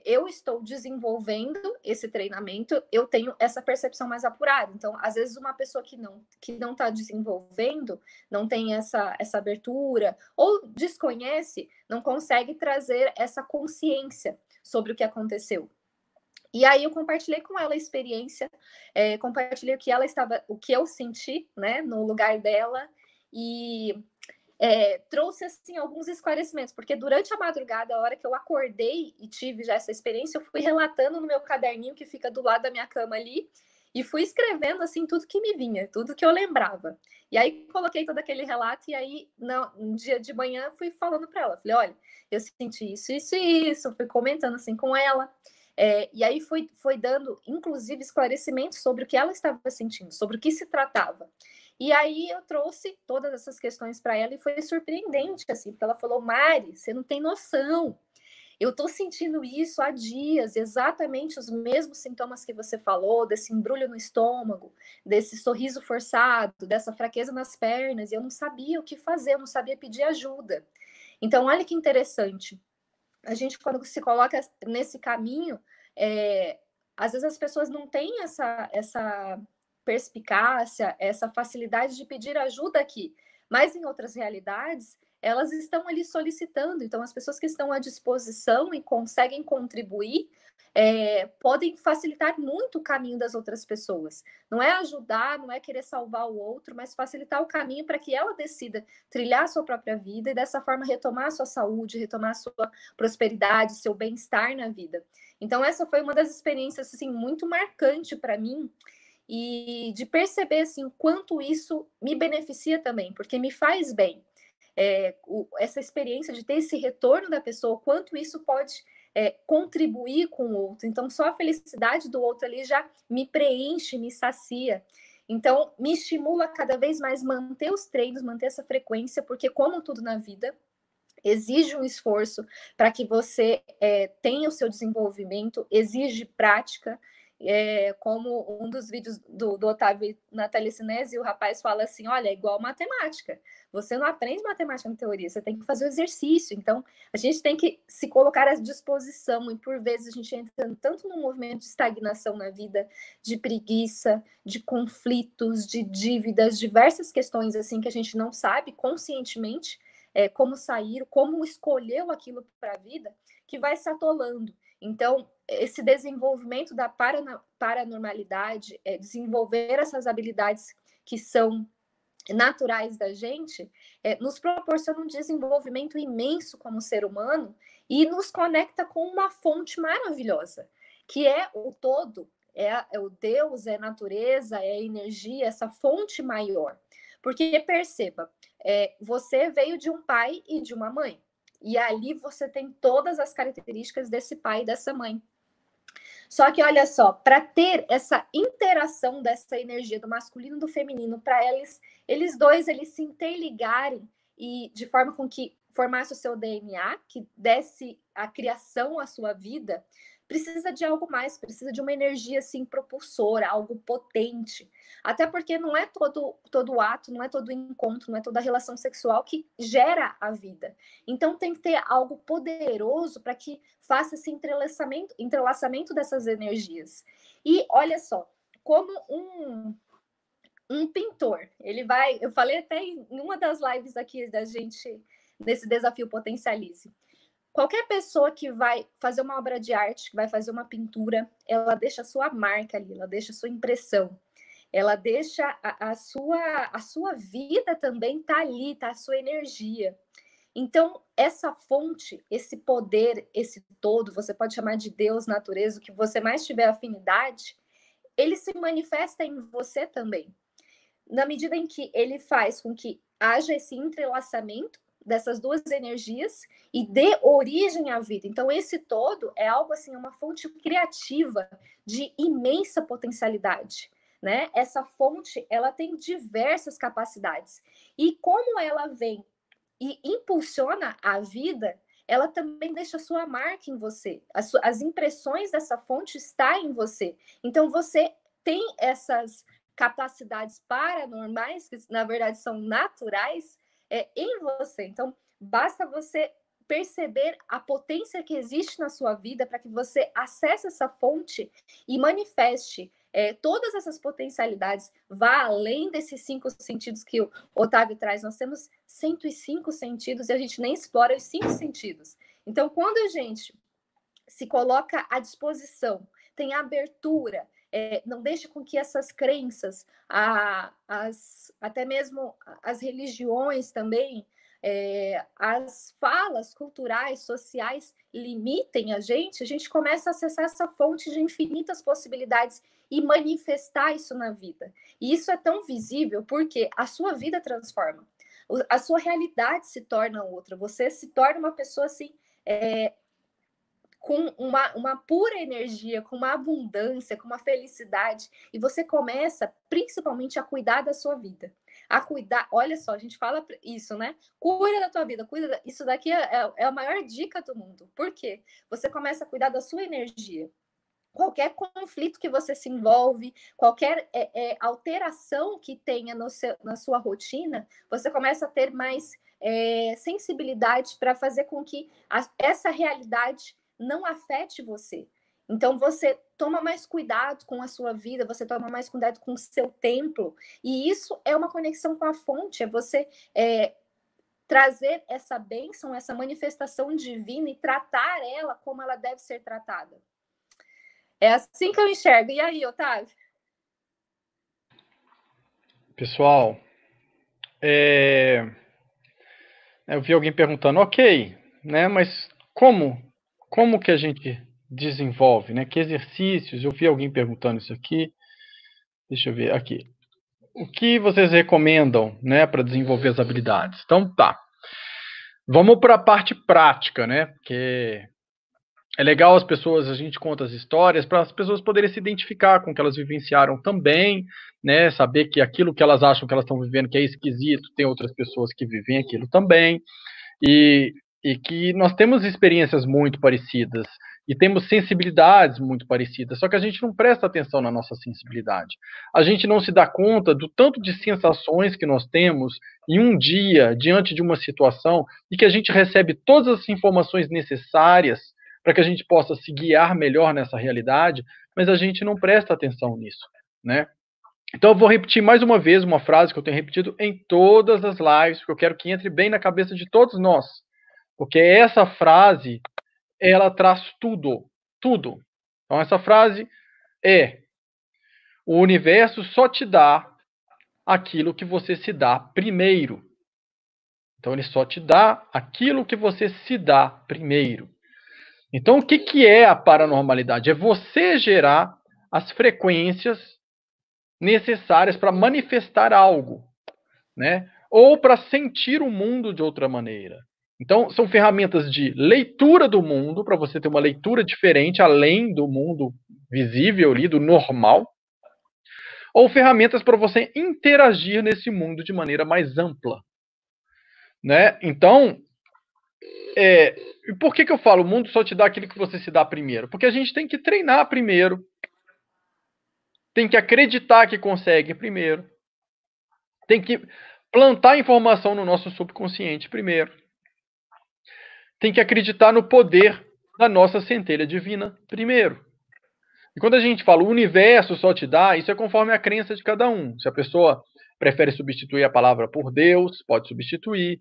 eu estou desenvolvendo esse treinamento, eu tenho essa percepção mais apurada. Então, às vezes, uma pessoa que não está desenvolvendo, não tem essa abertura, ou desconhece, não consegue trazer essa consciência sobre o que aconteceu. E aí eu compartilhei com ela a experiência, compartilhei o que eu senti, né, no lugar dela, e trouxe assim alguns esclarecimentos, porque durante a madrugada, a hora que eu acordei e tive já essa experiência, eu fui relatando no meu caderninho que fica do lado da minha cama ali, e fui escrevendo assim tudo que me vinha, tudo que eu lembrava. E aí coloquei todo aquele relato, e aí no dia de manhã fui falando para ela, falei, olha, eu senti isso, isso e isso, fui comentando assim com ela. E aí foi dando, inclusive, esclarecimentos sobre o que ela estava sentindo, sobre o que se tratava. E aí eu trouxe todas essas questões para ela e foi surpreendente, assim, porque ela falou, Mari, você não tem noção. Eu estou sentindo isso há dias, exatamente os mesmos sintomas que você falou, desse embrulho no estômago, desse sorriso forçado, dessa fraqueza nas pernas, e eu não sabia o que fazer, eu não sabia pedir ajuda. Então, olha que interessante. A gente, quando se coloca nesse caminho, às vezes as pessoas não têm essa perspicácia, essa facilidade de pedir ajuda aqui, mas em outras realidades, elas estão ali solicitando. Então, as pessoas que estão à disposição e conseguem contribuir podem facilitar muito o caminho das outras pessoas. Não é ajudar, não é querer salvar o outro, mas facilitar o caminho para que ela decida trilhar a sua própria vida e dessa forma retomar a sua saúde, retomar a sua prosperidade, seu bem-estar na vida. Então, essa foi uma das experiências assim, muito marcante para mim, e de perceber assim, o quanto isso me beneficia também, porque me faz bem. Essa experiência de ter esse retorno da pessoa, o quanto isso pode contribuir com o outro. Então, só a felicidade do outro ali já me preenche, me sacia. Então, me estimula cada vez mais manter os treinos, manter essa frequência, porque, como tudo na vida, exige um esforço para que você tenha o seu desenvolvimento, exige prática. como um dos vídeos do Otávio Natália Sinese, o rapaz fala assim, olha, é igual matemática. Você não aprende matemática na teoria, você tem que fazer o exercício. Então, a gente tem que se colocar à disposição, e por vezes a gente entra tanto num movimento de estagnação na vida, de preguiça, de conflitos, de dívidas, diversas questões assim que a gente não sabe conscientemente como sair, como escolheu aquilo para a vida, que vai se atolando. Então, esse desenvolvimento da paranormalidade, desenvolver essas habilidades que são naturais da gente, nos proporciona um desenvolvimento imenso como ser humano e nos conecta com uma fonte maravilhosa, que é o todo, é o Deus, é a natureza, é a energia, essa fonte maior. Porque, perceba, você veio de um pai e de uma mãe, e ali você tem todas as características desse pai e dessa mãe. Só que, olha só, para ter essa interação dessa energia do masculino e do feminino, para eles dois se interligarem e de forma com que formasse o seu DNA, que desse a criação à sua vida, precisa de algo mais, precisa de uma energia assim propulsora, algo potente. Até porque não é todo ato, não é todo encontro, não é toda relação sexual que gera a vida. Então tem que ter algo poderoso para que faça esse entrelaçamento dessas energias. E olha só, como um pintor, eu falei até em uma das lives aqui da gente, nesse desafio Potencialize. Qualquer pessoa que vai fazer uma obra de arte, que vai fazer uma pintura, ela deixa a sua marca ali, ela deixa a sua impressão, ela deixa a sua vida também tá ali, tá a sua energia. Então, essa fonte, esse poder, esse todo, você pode chamar de Deus, natureza, o que você mais tiver afinidade, ele se manifesta em você também. Na medida em que ele faz com que haja esse entrelaçamento dessas duas energias e dê origem à vida. Então, esse todo é algo assim, uma fonte criativa de imensa potencialidade, né? Essa fonte, ela tem diversas capacidades. E como ela vem e impulsiona a vida, ela também deixa a sua marca em você. As impressões dessa fonte estão em você. Então, você tem essas capacidades paranormais, que na verdade são naturais, em você. Então, basta você perceber a potência que existe na sua vida para que você acesse essa fonte e manifeste todas essas potencialidades, vá além desses 5 sentidos que o Otávio traz. Nós temos 105 sentidos e a gente nem explora os 5 sentidos. Então, quando a gente se coloca à disposição, tem abertura, não deixa com que essas crenças, até mesmo as religiões também, as falas culturais, sociais limitem a gente começa a acessar essa fonte de infinitas possibilidades e manifestar isso na vida. E isso é tão visível porque a sua vida transforma, a sua realidade se torna outra, você se torna uma pessoa assim, com uma pura energia, com uma abundância, com uma felicidade, e você começa principalmente a cuidar da sua vida. A cuidar, olha só, a gente fala isso, né? Cuida da tua vida, isso daqui é a maior dica do mundo. Por quê? Você começa a cuidar da sua energia. Qualquer conflito que você se envolve, qualquer alteração que tenha na sua rotina, você começa a ter mais sensibilidade para fazer com que essa realidade não afete você. Então, você toma mais cuidado com a sua vida, você toma mais cuidado com o seu templo. E isso é uma conexão com a fonte, é você trazer essa bênção, essa manifestação divina e tratar ela como ela deve ser tratada. É assim que eu enxergo. E aí, Otávio? Pessoal, eu vi alguém perguntando, ok, né, mas como que a gente desenvolve, né? Que exercícios? Eu vi alguém perguntando isso aqui. Deixa eu ver aqui. O que vocês recomendam, né, para desenvolver as habilidades? Então, tá. Vamos para a parte prática, né? Porque é legal a gente conta as histórias para as pessoas poderem se identificar com o que elas vivenciaram também, né? Saber que aquilo que elas acham que elas estão vivendo que é esquisito, tem outras pessoas que vivem aquilo também. E que nós temos experiências muito parecidas e temos sensibilidades muito parecidas, só que a gente não presta atenção na nossa sensibilidade. A gente não se dá conta do tanto de sensações que nós temos em um dia, diante de uma situação, e que a gente recebe todas as informações necessárias para que a gente possa se guiar melhor nessa realidade, mas a gente não presta atenção nisso, né? Então eu vou repetir mais uma vez uma frase que eu tenho repetido em todas as lives, porque eu quero que entre bem na cabeça de todos nós, porque essa frase, ela traz tudo, tudo. Então essa frase é: o universo só te dá aquilo que você se dá primeiro. Então ele só te dá aquilo que você se dá primeiro. Então o que é a paranormalidade? É você gerar as frequências necessárias para manifestar algo, né? Ou para sentir o mundo de outra maneira. Então, são ferramentas de leitura do mundo, para você ter uma leitura diferente, além do mundo visível ali, do normal, ou ferramentas para você interagir nesse mundo de maneira mais ampla, né? Então, por que eu falo, o mundo só te dá aquilo que você se dá primeiro? Porque a gente tem que treinar primeiro, tem que acreditar que consegue primeiro, tem que plantar informação no nosso subconsciente primeiro, tem que acreditar no poder da nossa centelha divina primeiro. E quando a gente fala o universo só te dá, isso é conforme a crença de cada um. Se a pessoa prefere substituir a palavra por Deus, pode substituir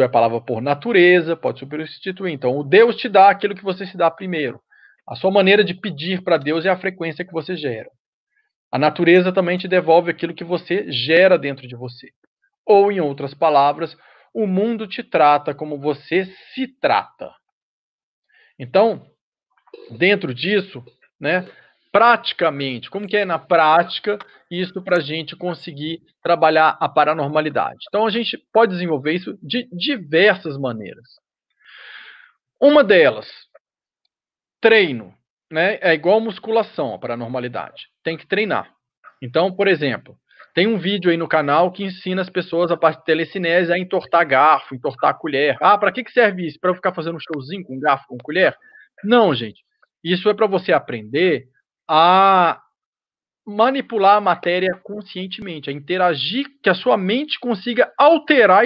a palavra por natureza, pode substituir. Então, o Deus te dá aquilo que você se dá primeiro. A sua maneira de pedir para Deus é a frequência que você gera. A natureza também te devolve aquilo que você gera dentro de você. Ou, em outras palavras, o mundo te trata como você se trata. Então, dentro disso, né, praticamente, como que é na prática isso para a gente conseguir trabalhar a paranormalidade? Então, a gente pode desenvolver isso de diversas maneiras. Uma delas, treino, né, é igual musculação, a paranormalidade. Tem que treinar. Então, por exemplo, tem um vídeo aí no canal que ensina as pessoas a parte de telecinese a entortar garfo, entortar colher. Ah, para que serve isso? Para eu ficar fazendo um showzinho com garfo, com colher? Não, gente. Isso é para você aprender a manipular a matéria conscientemente, a interagir, que a sua mente consiga alterar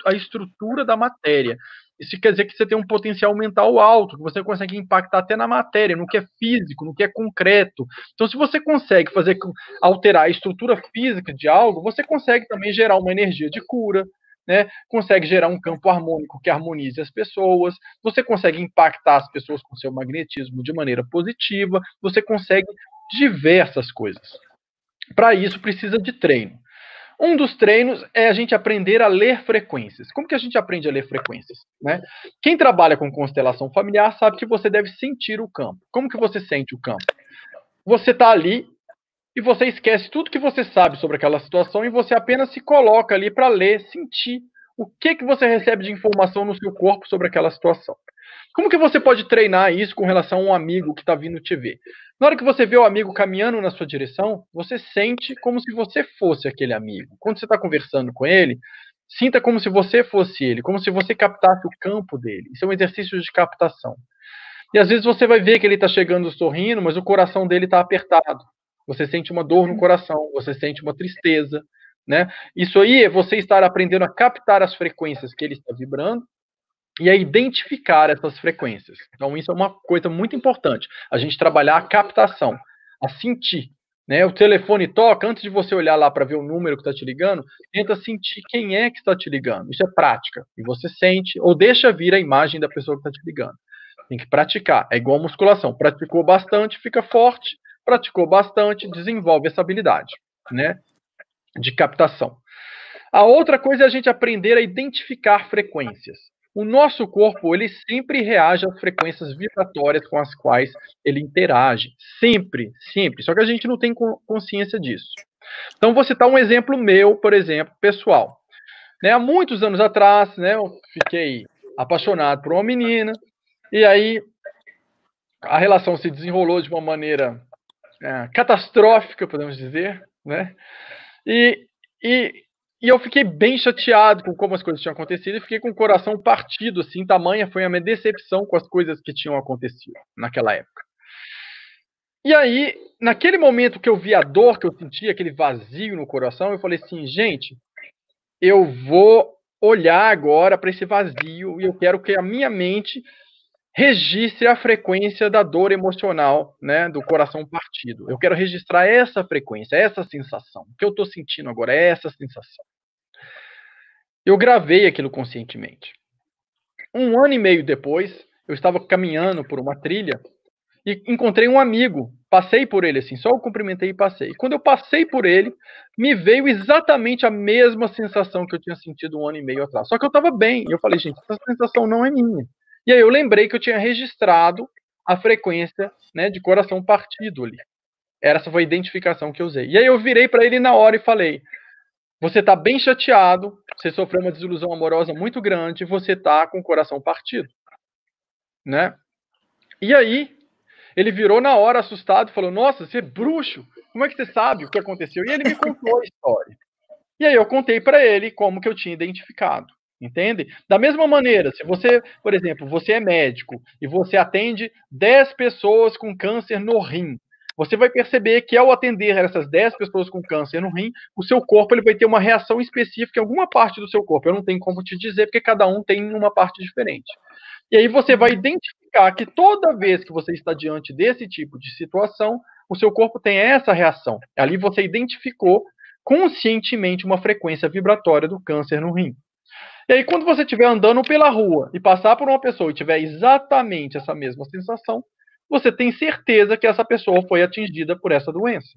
a estrutura da matéria. Isso quer dizer que você tem um potencial mental alto, que você consegue impactar até na matéria, no que é físico, no que é concreto. Então, se você consegue alterar a estrutura física de algo, você consegue também gerar uma energia de cura, né? Consegue gerar um campo harmônico que harmonize as pessoas, você consegue impactar as pessoas com seu magnetismo de maneira positiva, você consegue diversas coisas. Para isso, precisa de treino. Um dos treinos é a gente aprender a ler frequências. Como que a gente aprende a ler frequências? Né? Quem trabalha com constelação familiar sabe que você deve sentir o campo. Como que você sente o campo? Você está ali e você esquece tudo que você sabe sobre aquela situação e você apenas se coloca ali para ler, sentir o que você recebe de informação no seu corpo sobre aquela situação. Como que você pode treinar isso com relação a um amigo que está vindo te ver? Na hora que você vê o amigo caminhando na sua direção, você sente como se você fosse aquele amigo. Quando você está conversando com ele, sinta como se você fosse ele, como se você captasse o campo dele. Isso é um exercício de captação. E às vezes você vai ver que ele está chegando sorrindo, mas o coração dele está apertado. Você sente uma dor no coração, você sente uma tristeza, né? Isso aí é você estar aprendendo a captar as frequências que ele está vibrando e a identificar essas frequências. Então, isso é uma coisa muito importante. A gente trabalhar a captação, a sentir. Né? O telefone toca, antes de você olhar lá para ver o número que está te ligando, tenta sentir quem é que está te ligando. Isso é prática. E você sente, ou deixa vir a imagem da pessoa que está te ligando. Tem que praticar. É igual musculação. Praticou bastante, fica forte. Praticou bastante, desenvolve essa habilidade, né, de captação. A outra coisa é a gente aprender a identificar frequências. O nosso corpo, ele sempre reage às frequências vibratórias com as quais ele interage. Sempre, sempre. Só que a gente não tem consciência disso. Então, vou citar um exemplo meu, por exemplo, pessoal. Né, há muitos anos atrás, né, eu fiquei apaixonado por uma menina, e aí a relação se desenrolou de uma maneira catastrófica, podemos dizer, né? E E eu fiquei bem chateado com como as coisas tinham acontecido e fiquei com o coração partido, assim, tamanha foi a minha decepção com as coisas que tinham acontecido naquela época. E aí, naquele momento que eu vi a dor que eu sentia, aquele vazio no coração, eu falei assim, gente, eu vou olhar agora para esse vazio e eu quero que a minha mente registre a frequência da dor emocional, né, do coração partido. Eu quero registrar essa frequência, essa sensação. O que eu estou sentindo agora é essa sensação. Eu gravei aquilo conscientemente. 1 ano e meio depois, eu estava caminhando por uma trilha e encontrei um amigo. Passei por ele assim, só o cumprimentei e passei. Quando eu passei por ele, me veio exatamente a mesma sensação que eu tinha sentido 1 ano e meio atrás. Só que eu estava bem. E eu falei, gente, essa sensação não é minha. E aí eu lembrei que eu tinha registrado a frequência, né, de coração partido ali. Essa foi a identificação que eu usei. E aí eu virei para ele na hora e falei, você está bem chateado, você sofreu uma desilusão amorosa muito grande, você está com o coração partido, né? E aí ele virou na hora assustado e falou, nossa, você é bruxo, como é que você sabe o que aconteceu? E ele me contou a história. E aí eu contei para ele como que eu tinha identificado, entende? Da mesma maneira, se você, por exemplo, você é médico e você atende 10 pessoas com câncer no rim, você vai perceber que ao atender essas 10 pessoas com câncer no rim, o seu corpo ele vai ter uma reação específica em alguma parte do seu corpo. Eu não tenho como te dizer, porque cada um tem uma parte diferente. E aí você vai identificar que toda vez que você está diante desse tipo de situação, o seu corpo tem essa reação. Ali você identificou conscientemente uma frequência vibratória do câncer no rim. E aí quando você estiver andando pela rua e passar por uma pessoa e tiver exatamente essa mesma sensação, você tem certeza que essa pessoa foi atingida por essa doença.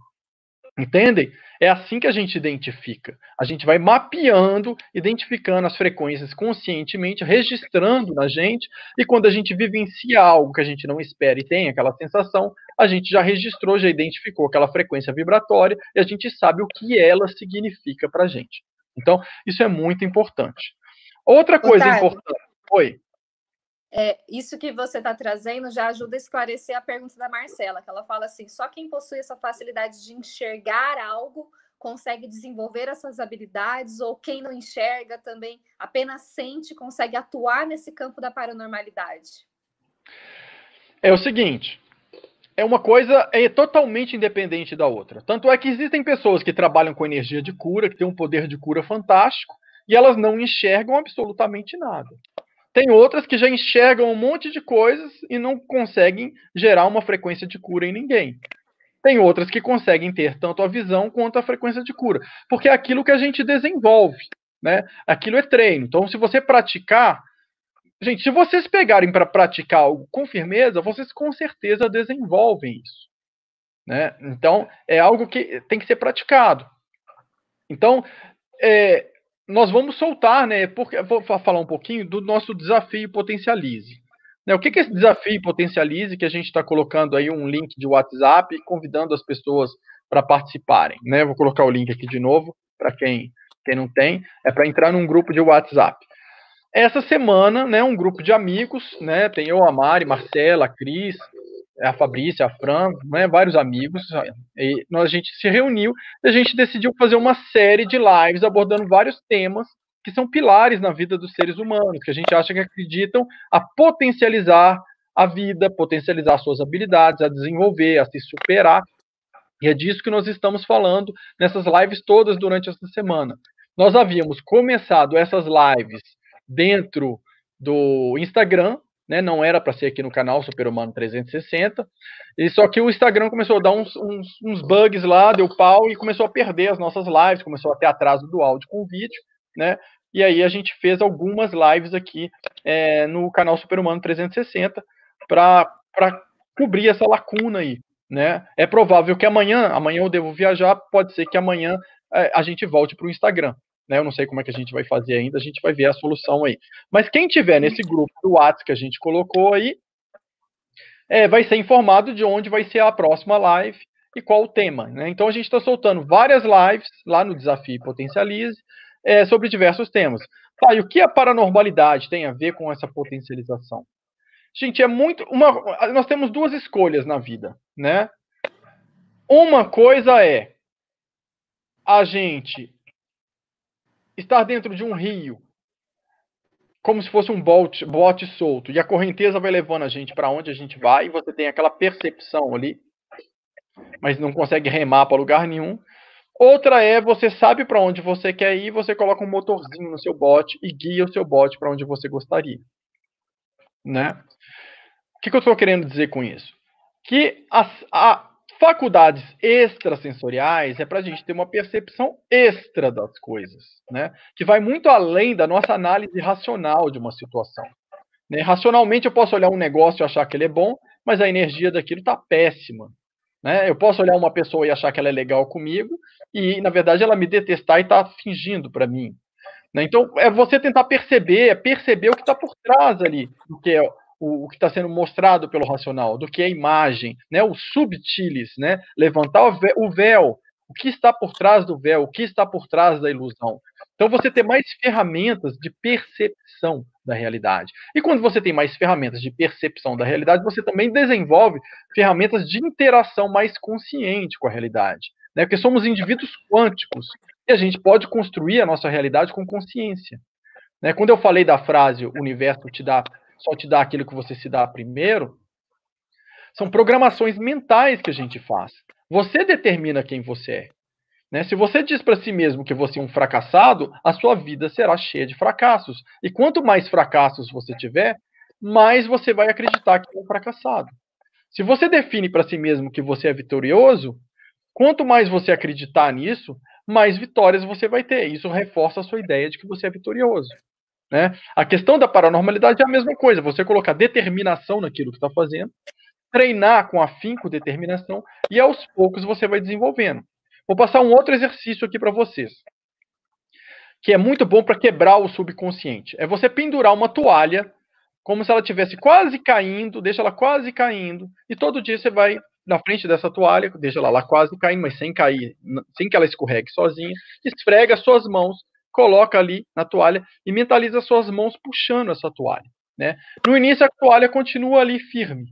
Entendem? É assim que a gente identifica. A gente vai mapeando, identificando as frequências conscientemente, registrando na gente, e quando a gente vivencia algo que a gente não espera e tem aquela sensação, a gente já registrou, já identificou aquela frequência vibratória e a gente sabe o que ela significa para a gente. Então, isso é muito importante. Outra coisa importante. Oi. Isso que você está trazendo já ajuda a esclarecer a pergunta da Marcela, que ela fala assim, só quem possui essa facilidade de enxergar algo consegue desenvolver essas habilidades, ou quem não enxerga também apenas sente, consegue atuar nesse campo da paranormalidade? É o seguinte, uma coisa é totalmente independente da outra. Tanto é que existem pessoas que trabalham com energia de cura, que têm um poder de cura fantástico, e elas não enxergam absolutamente nada. Tem outras que já enxergam um monte de coisas e não conseguem gerar uma frequência de cura em ninguém. Tem outras que conseguem ter tanto a visão quanto a frequência de cura, porque é aquilo que a gente desenvolve, né? Aquilo é treino. Então, se você praticar, gente, se vocês pegarem para praticar algo com firmeza, vocês com certeza desenvolvem isso, né? Então, é algo que tem que ser praticado. Então, nós vamos soltar, né? Porque vou falar um pouquinho do nosso desafio Potencialize. Né, o que é esse desafio Potencialize, que a gente está colocando aí um link de WhatsApp, convidando as pessoas para participarem. Né? Vou colocar o link aqui de novo, para quem não tem, é para entrar num grupo de WhatsApp. Essa semana, né, um grupo de amigos, né, tem eu, a Mari, Marcela, a Cris, a Fabrícia, a Fran, né, vários amigos, e a gente se reuniu e a gente decidiu fazer uma série de lives abordando vários temas que são pilares na vida dos seres humanos, que a gente acha que acreditam a potencializar a vida, potencializar suas habilidades, a desenvolver, a se superar. E é disso que nós estamos falando nessas lives todas durante essa semana. Nós havíamos começado essas lives dentro do Instagram, né? Não era para ser aqui no canal Super-Humano 360, e só que o Instagram começou a dar uns bugs lá, deu pau e começou a perder as nossas lives, começou a ter atraso do áudio com o vídeo, né? E aí a gente fez algumas lives aqui no canal Super-Humano 360 para cobrir essa lacuna aí, né? É provável que amanhã eu devo viajar, pode ser que amanhã a gente volte para o Instagram. Né? Eu não sei como é que a gente vai fazer ainda, a gente vai ver a solução aí. Mas quem tiver nesse grupo do WhatsApp que a gente colocou aí, vai ser informado de onde vai ser a próxima live e qual o tema. Né? Então a gente está soltando várias lives lá no Desafio Potencialize sobre diversos temas. Tá, e o que a paranormalidade tem a ver com essa potencialização? Gente, nós temos duas escolhas na vida, né? Uma coisa é a gente estar dentro de um rio, como se fosse um bote solto, e a correnteza vai levando a gente para onde a gente vai, e você tem aquela percepção ali, mas não consegue remar para lugar nenhum. Outra é, você sabe para onde você quer ir, você coloca um motorzinho no seu bote e guia o seu bote para onde você gostaria, né? O que eu estou querendo dizer com isso? Que as faculdades extrasensoriais é para a gente ter uma percepção extra das coisas, né? Que vai muito além da nossa análise racional de uma situação. Né? Racionalmente eu posso olhar um negócio e achar que ele é bom, mas a energia daquilo está péssima. Né? Eu posso olhar uma pessoa e achar que ela é legal comigo, e na verdade ela me detestar e está fingindo para mim. Né? Então é você tentar perceber o que está por trás ali, do que é o que está sendo mostrado pelo racional, do que é a imagem, né? O subtilis, né? Levantar o véu, o que está por trás do véu, o que está por trás da ilusão. Então você ter mais ferramentas de percepção da realidade. E quando você tem mais ferramentas de percepção da realidade, você também desenvolve ferramentas de interação mais consciente com a realidade. Né? Porque somos indivíduos quânticos e a gente pode construir a nossa realidade com consciência. Né? Quando eu falei da frase, o universo só te dá aquilo que você se dá primeiro, são programações mentais que a gente faz. Você determina quem você é. Né? Se você diz para si mesmo que você é um fracassado, a sua vida será cheia de fracassos. E quanto mais fracassos você tiver, mais você vai acreditar que é um fracassado. Se você define para si mesmo que você é vitorioso, quanto mais você acreditar nisso, mais vitórias você vai ter. Isso reforça a sua ideia de que você é vitorioso. Né? A questão da paranormalidade é a mesma coisa. Você colocar determinação naquilo que está fazendo, treinar com afinco, determinação, e aos poucos você vai desenvolvendo. Vou passar um outro exercício aqui para vocês, que é muito bom para quebrar o subconsciente. É você pendurar uma toalha, como se ela estivesse quase caindo, deixa ela quase caindo, e todo dia você vai na frente dessa toalha, deixa ela lá quase caindo, mas sem cair, sem que ela escorregue sozinha, esfrega as suas mãos, coloca ali na toalha e mentaliza as suas mãos puxando essa toalha. Né? No início a toalha continua ali firme.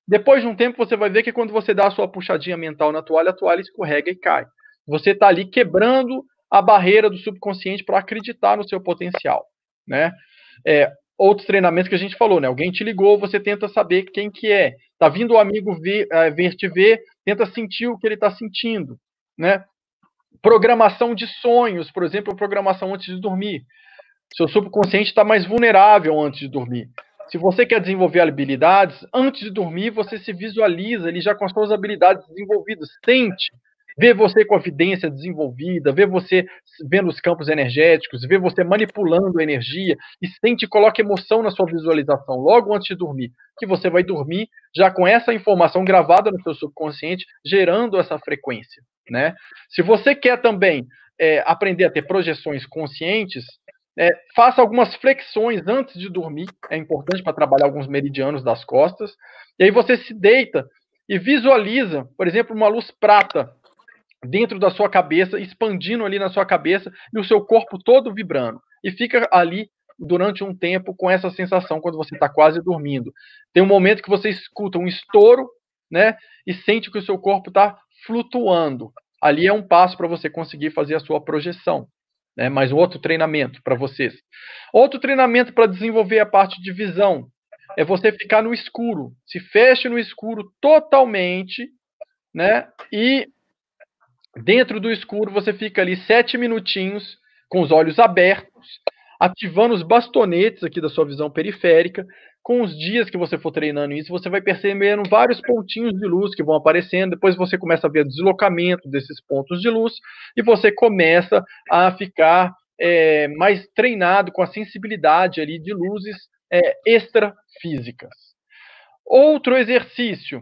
Depois de um tempo você vai ver que quando você dá a sua puxadinha mental na toalha, a toalha escorrega e cai. Você está ali quebrando a barreira do subconsciente para acreditar no seu potencial. Né? Outros treinamentos que a gente falou, né? Alguém te ligou, você tenta saber quem que é. Tá vindo o amigo ver te ver, tenta sentir o que ele está sentindo. Né? Programação de sonhos, por exemplo, programação antes de dormir. Seu subconsciente está mais vulnerável antes de dormir. Se você quer desenvolver habilidades, antes de dormir, você se visualiza ali já com as suas habilidades desenvolvidas. Sente, vê você com a evidência desenvolvida, vê você vendo os campos energéticos, vê você manipulando a energia e sente e coloca emoção na sua visualização logo antes de dormir, que você vai dormir já com essa informação gravada no seu subconsciente, gerando essa frequência. Né? Se você quer também aprender a ter projeções conscientes, faça algumas flexões antes de dormir, é importante para trabalhar alguns meridianos das costas, e aí você se deita e visualiza, por exemplo, uma luz prata dentro da sua cabeça, expandindo ali na sua cabeça, e o seu corpo todo vibrando, e fica ali durante um tempo com essa sensação quando você está quase dormindo. Tem um momento que você escuta um estouro, né, e sente que o seu corpo está flutuando. Ali é um passo para você conseguir fazer a sua projeção. Mais um outro treinamento para vocês. Outro treinamento para desenvolver a parte de visão é você ficar no escuro. Se feche no escuro totalmente, né? E dentro do escuro você fica ali 7 minutinhos com os olhos abertos, ativando os bastonetes aqui da sua visão periférica. Com os dias que você for treinando isso, você vai percebendo vários pontinhos de luz que vão aparecendo, depois você começa a ver o deslocamento desses pontos de luz, e você começa a ficar mais treinado com a sensibilidade ali de luzes extrafísicas. Outro exercício,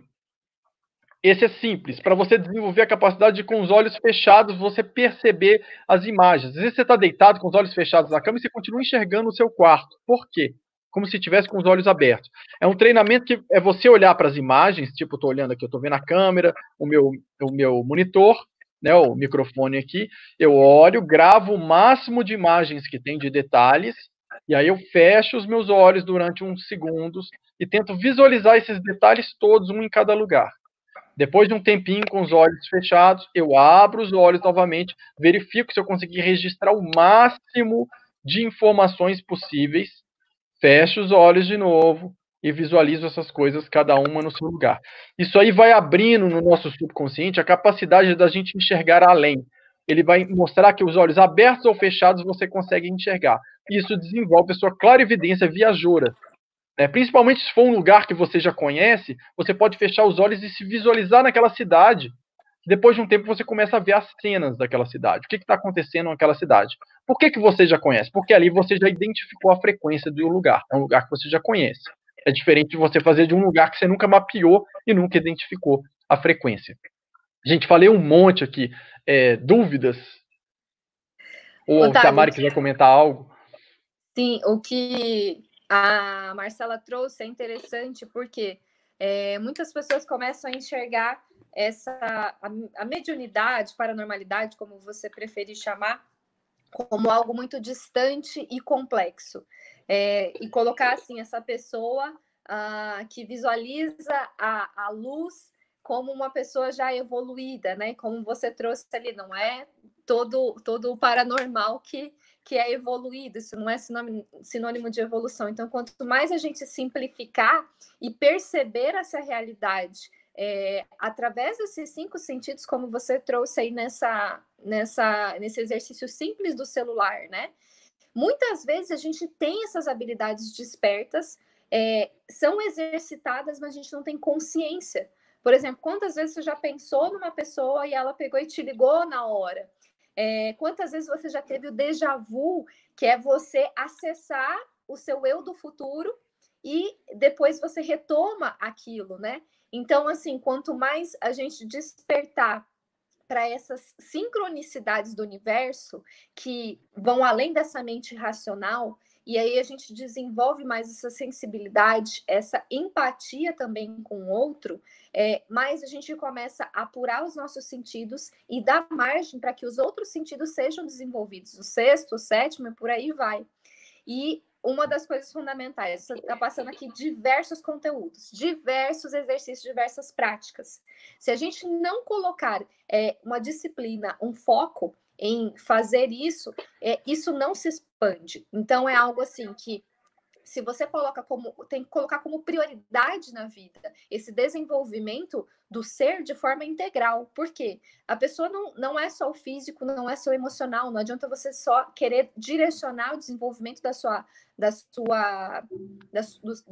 esse é simples, para você desenvolver a capacidade de, com os olhos fechados, você perceber as imagens. Às vezes você está deitado com os olhos fechados na cama e você continua enxergando o seu quarto. Por quê? Como se estivesse com os olhos abertos. É um treinamento que é você olhar para as imagens, tipo, eu estou olhando aqui, eu estou vendo a câmera, o meu monitor, né, o microfone aqui, eu olho, gravo o máximo de imagens que tem de detalhes, e aí eu fecho os meus olhos durante uns segundos e tento visualizar esses detalhes todos, um em cada lugar. Depois de um tempinho com os olhos fechados, eu abro os olhos novamente, verifico se eu consegui registrar o máximo de informações possíveis, fecho os olhos de novo e visualizo essas coisas, cada uma no seu lugar. Isso aí vai abrindo no nosso subconsciente a capacidade da gente enxergar além. Ele vai mostrar que os olhos abertos ou fechados você consegue enxergar. Isso desenvolve a sua clarividência viajoura. Principalmente se for um lugar que você já conhece, você pode fechar os olhos e se visualizar naquela cidade. Depois de um tempo você começa a ver as cenas daquela cidade. O que está acontecendo naquela cidade? Por que você já conhece? Porque ali você já identificou a frequência do lugar. É um lugar que você já conhece. É diferente de você fazer de um lugar que você nunca mapeou e nunca identificou a frequência. Gente, falei um monte aqui. Dúvidas? Ou se a Mari quiser comentar algo. Sim, o que a Marcela trouxe é interessante porque muitas pessoas começam a enxergar a mediunidade, paranormalidade, como você preferir chamar, como algo muito distante e complexo. E colocar assim essa pessoa que visualiza a luz como uma pessoa já evoluída, né? Como você trouxe ali, não é todo o paranormal que é evoluído, isso não é sinônimo de evolução. Então, quanto mais a gente simplificar e perceber essa realidade através desses 5 sentidos, como você trouxe aí nesse exercício simples do celular, né? Muitas vezes a gente tem essas habilidades despertas, são exercitadas, mas a gente não tem consciência. Por exemplo, quantas vezes você já pensou numa pessoa e ela pegou e te ligou na hora? Quantas vezes você já teve o déjà vu, que é você acessar o seu eu do futuro e depois você retoma aquilo, né? Então, assim, quanto mais a gente despertar para essas sincronicidades do universo que vão além dessa mente racional, e aí a gente desenvolve mais essa sensibilidade, essa empatia também com o outro, mais a gente começa a apurar os nossos sentidos e dar margem para que os outros sentidos sejam desenvolvidos, o sexto, o sétimo e por aí vai. E uma das coisas fundamentais, você está passando aqui diversos conteúdos, diversos exercícios, diversas práticas. Se a gente não colocar uma disciplina, um foco em fazer isso, isso não se expande. Então, é algo assim que se você tem que colocar como prioridade na vida esse desenvolvimento do ser de forma integral. Por quê? A pessoa não é só o físico, não é só o emocional, não adianta você só querer direcionar o desenvolvimento da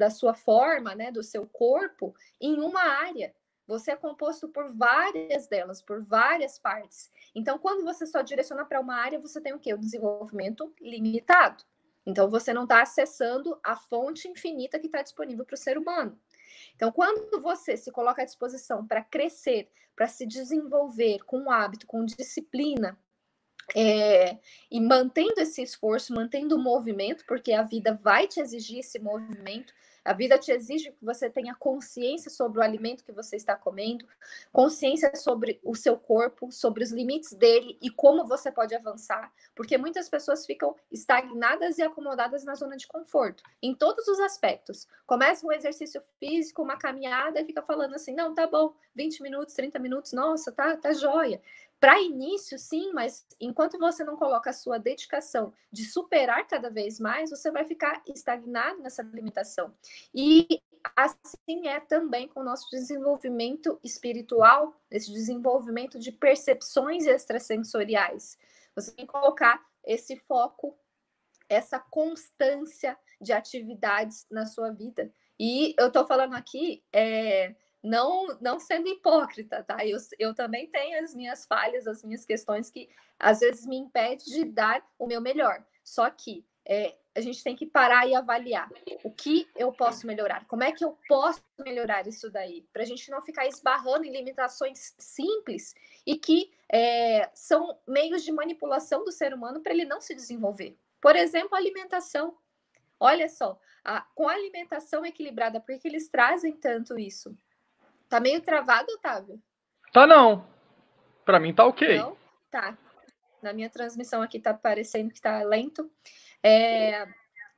sua forma, né, do seu corpo, em uma área. Você é composto por várias delas, por várias partes. Então, quando você só direciona para uma área, você tem o quê? O desenvolvimento limitado. Então, você não está acessando a fonte infinita que está disponível para o ser humano. Então, quando você se coloca à disposição para crescer, para se desenvolver com hábito, com disciplina, e mantendo esse esforço, mantendo o movimento, porque a vida vai te exigir esse movimento, a vida te exige que você tenha consciência sobre o alimento que você está comendo, consciência sobre o seu corpo, sobre os limites dele e como você pode avançar, porque muitas pessoas ficam estagnadas e acomodadas na zona de conforto, em todos os aspectos. Começa um exercício físico, uma caminhada e fica falando assim, não, tá bom, 20 minutos, 30 minutos, nossa, tá joia. Para início, sim, mas enquanto você não coloca a sua dedicação de superar cada vez mais, você vai ficar estagnado nessa limitação. E assim é também com o nosso desenvolvimento espiritual, esse desenvolvimento de percepções extrasensoriais. Você tem que colocar esse foco, essa constância de atividades na sua vida. E eu estou falando aqui não sendo hipócrita, tá? Eu também tenho as minhas falhas, as minhas questões que às vezes me impedem de dar o meu melhor. Só que a gente tem que parar e avaliar o que eu posso melhorar, como é que eu posso melhorar isso daí, para a gente não ficar esbarrando em limitações simples e que são meios de manipulação do ser humano para ele não se desenvolver. Por exemplo, a alimentação. Olha só, com a alimentação equilibrada, por que eles trazem tanto isso? Tá meio travado, Otávio? Tá não. Para mim tá ok. Não? Tá. Na minha transmissão aqui tá parecendo que tá lento.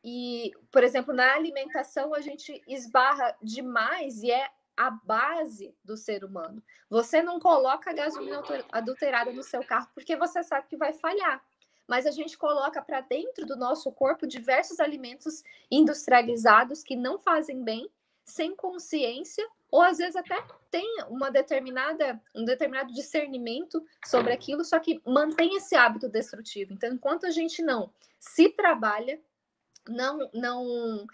E, por exemplo, na alimentação a gente esbarra demais e a base do ser humano. Você não coloca a gasolina adulterada no seu carro porque você sabe que vai falhar. Mas a gente coloca para dentro do nosso corpo diversos alimentos industrializados que não fazem bem, sem consciência, ou às vezes até tem um determinado discernimento sobre aquilo, só que mantém esse hábito destrutivo. Então, enquanto a gente não se trabalha, não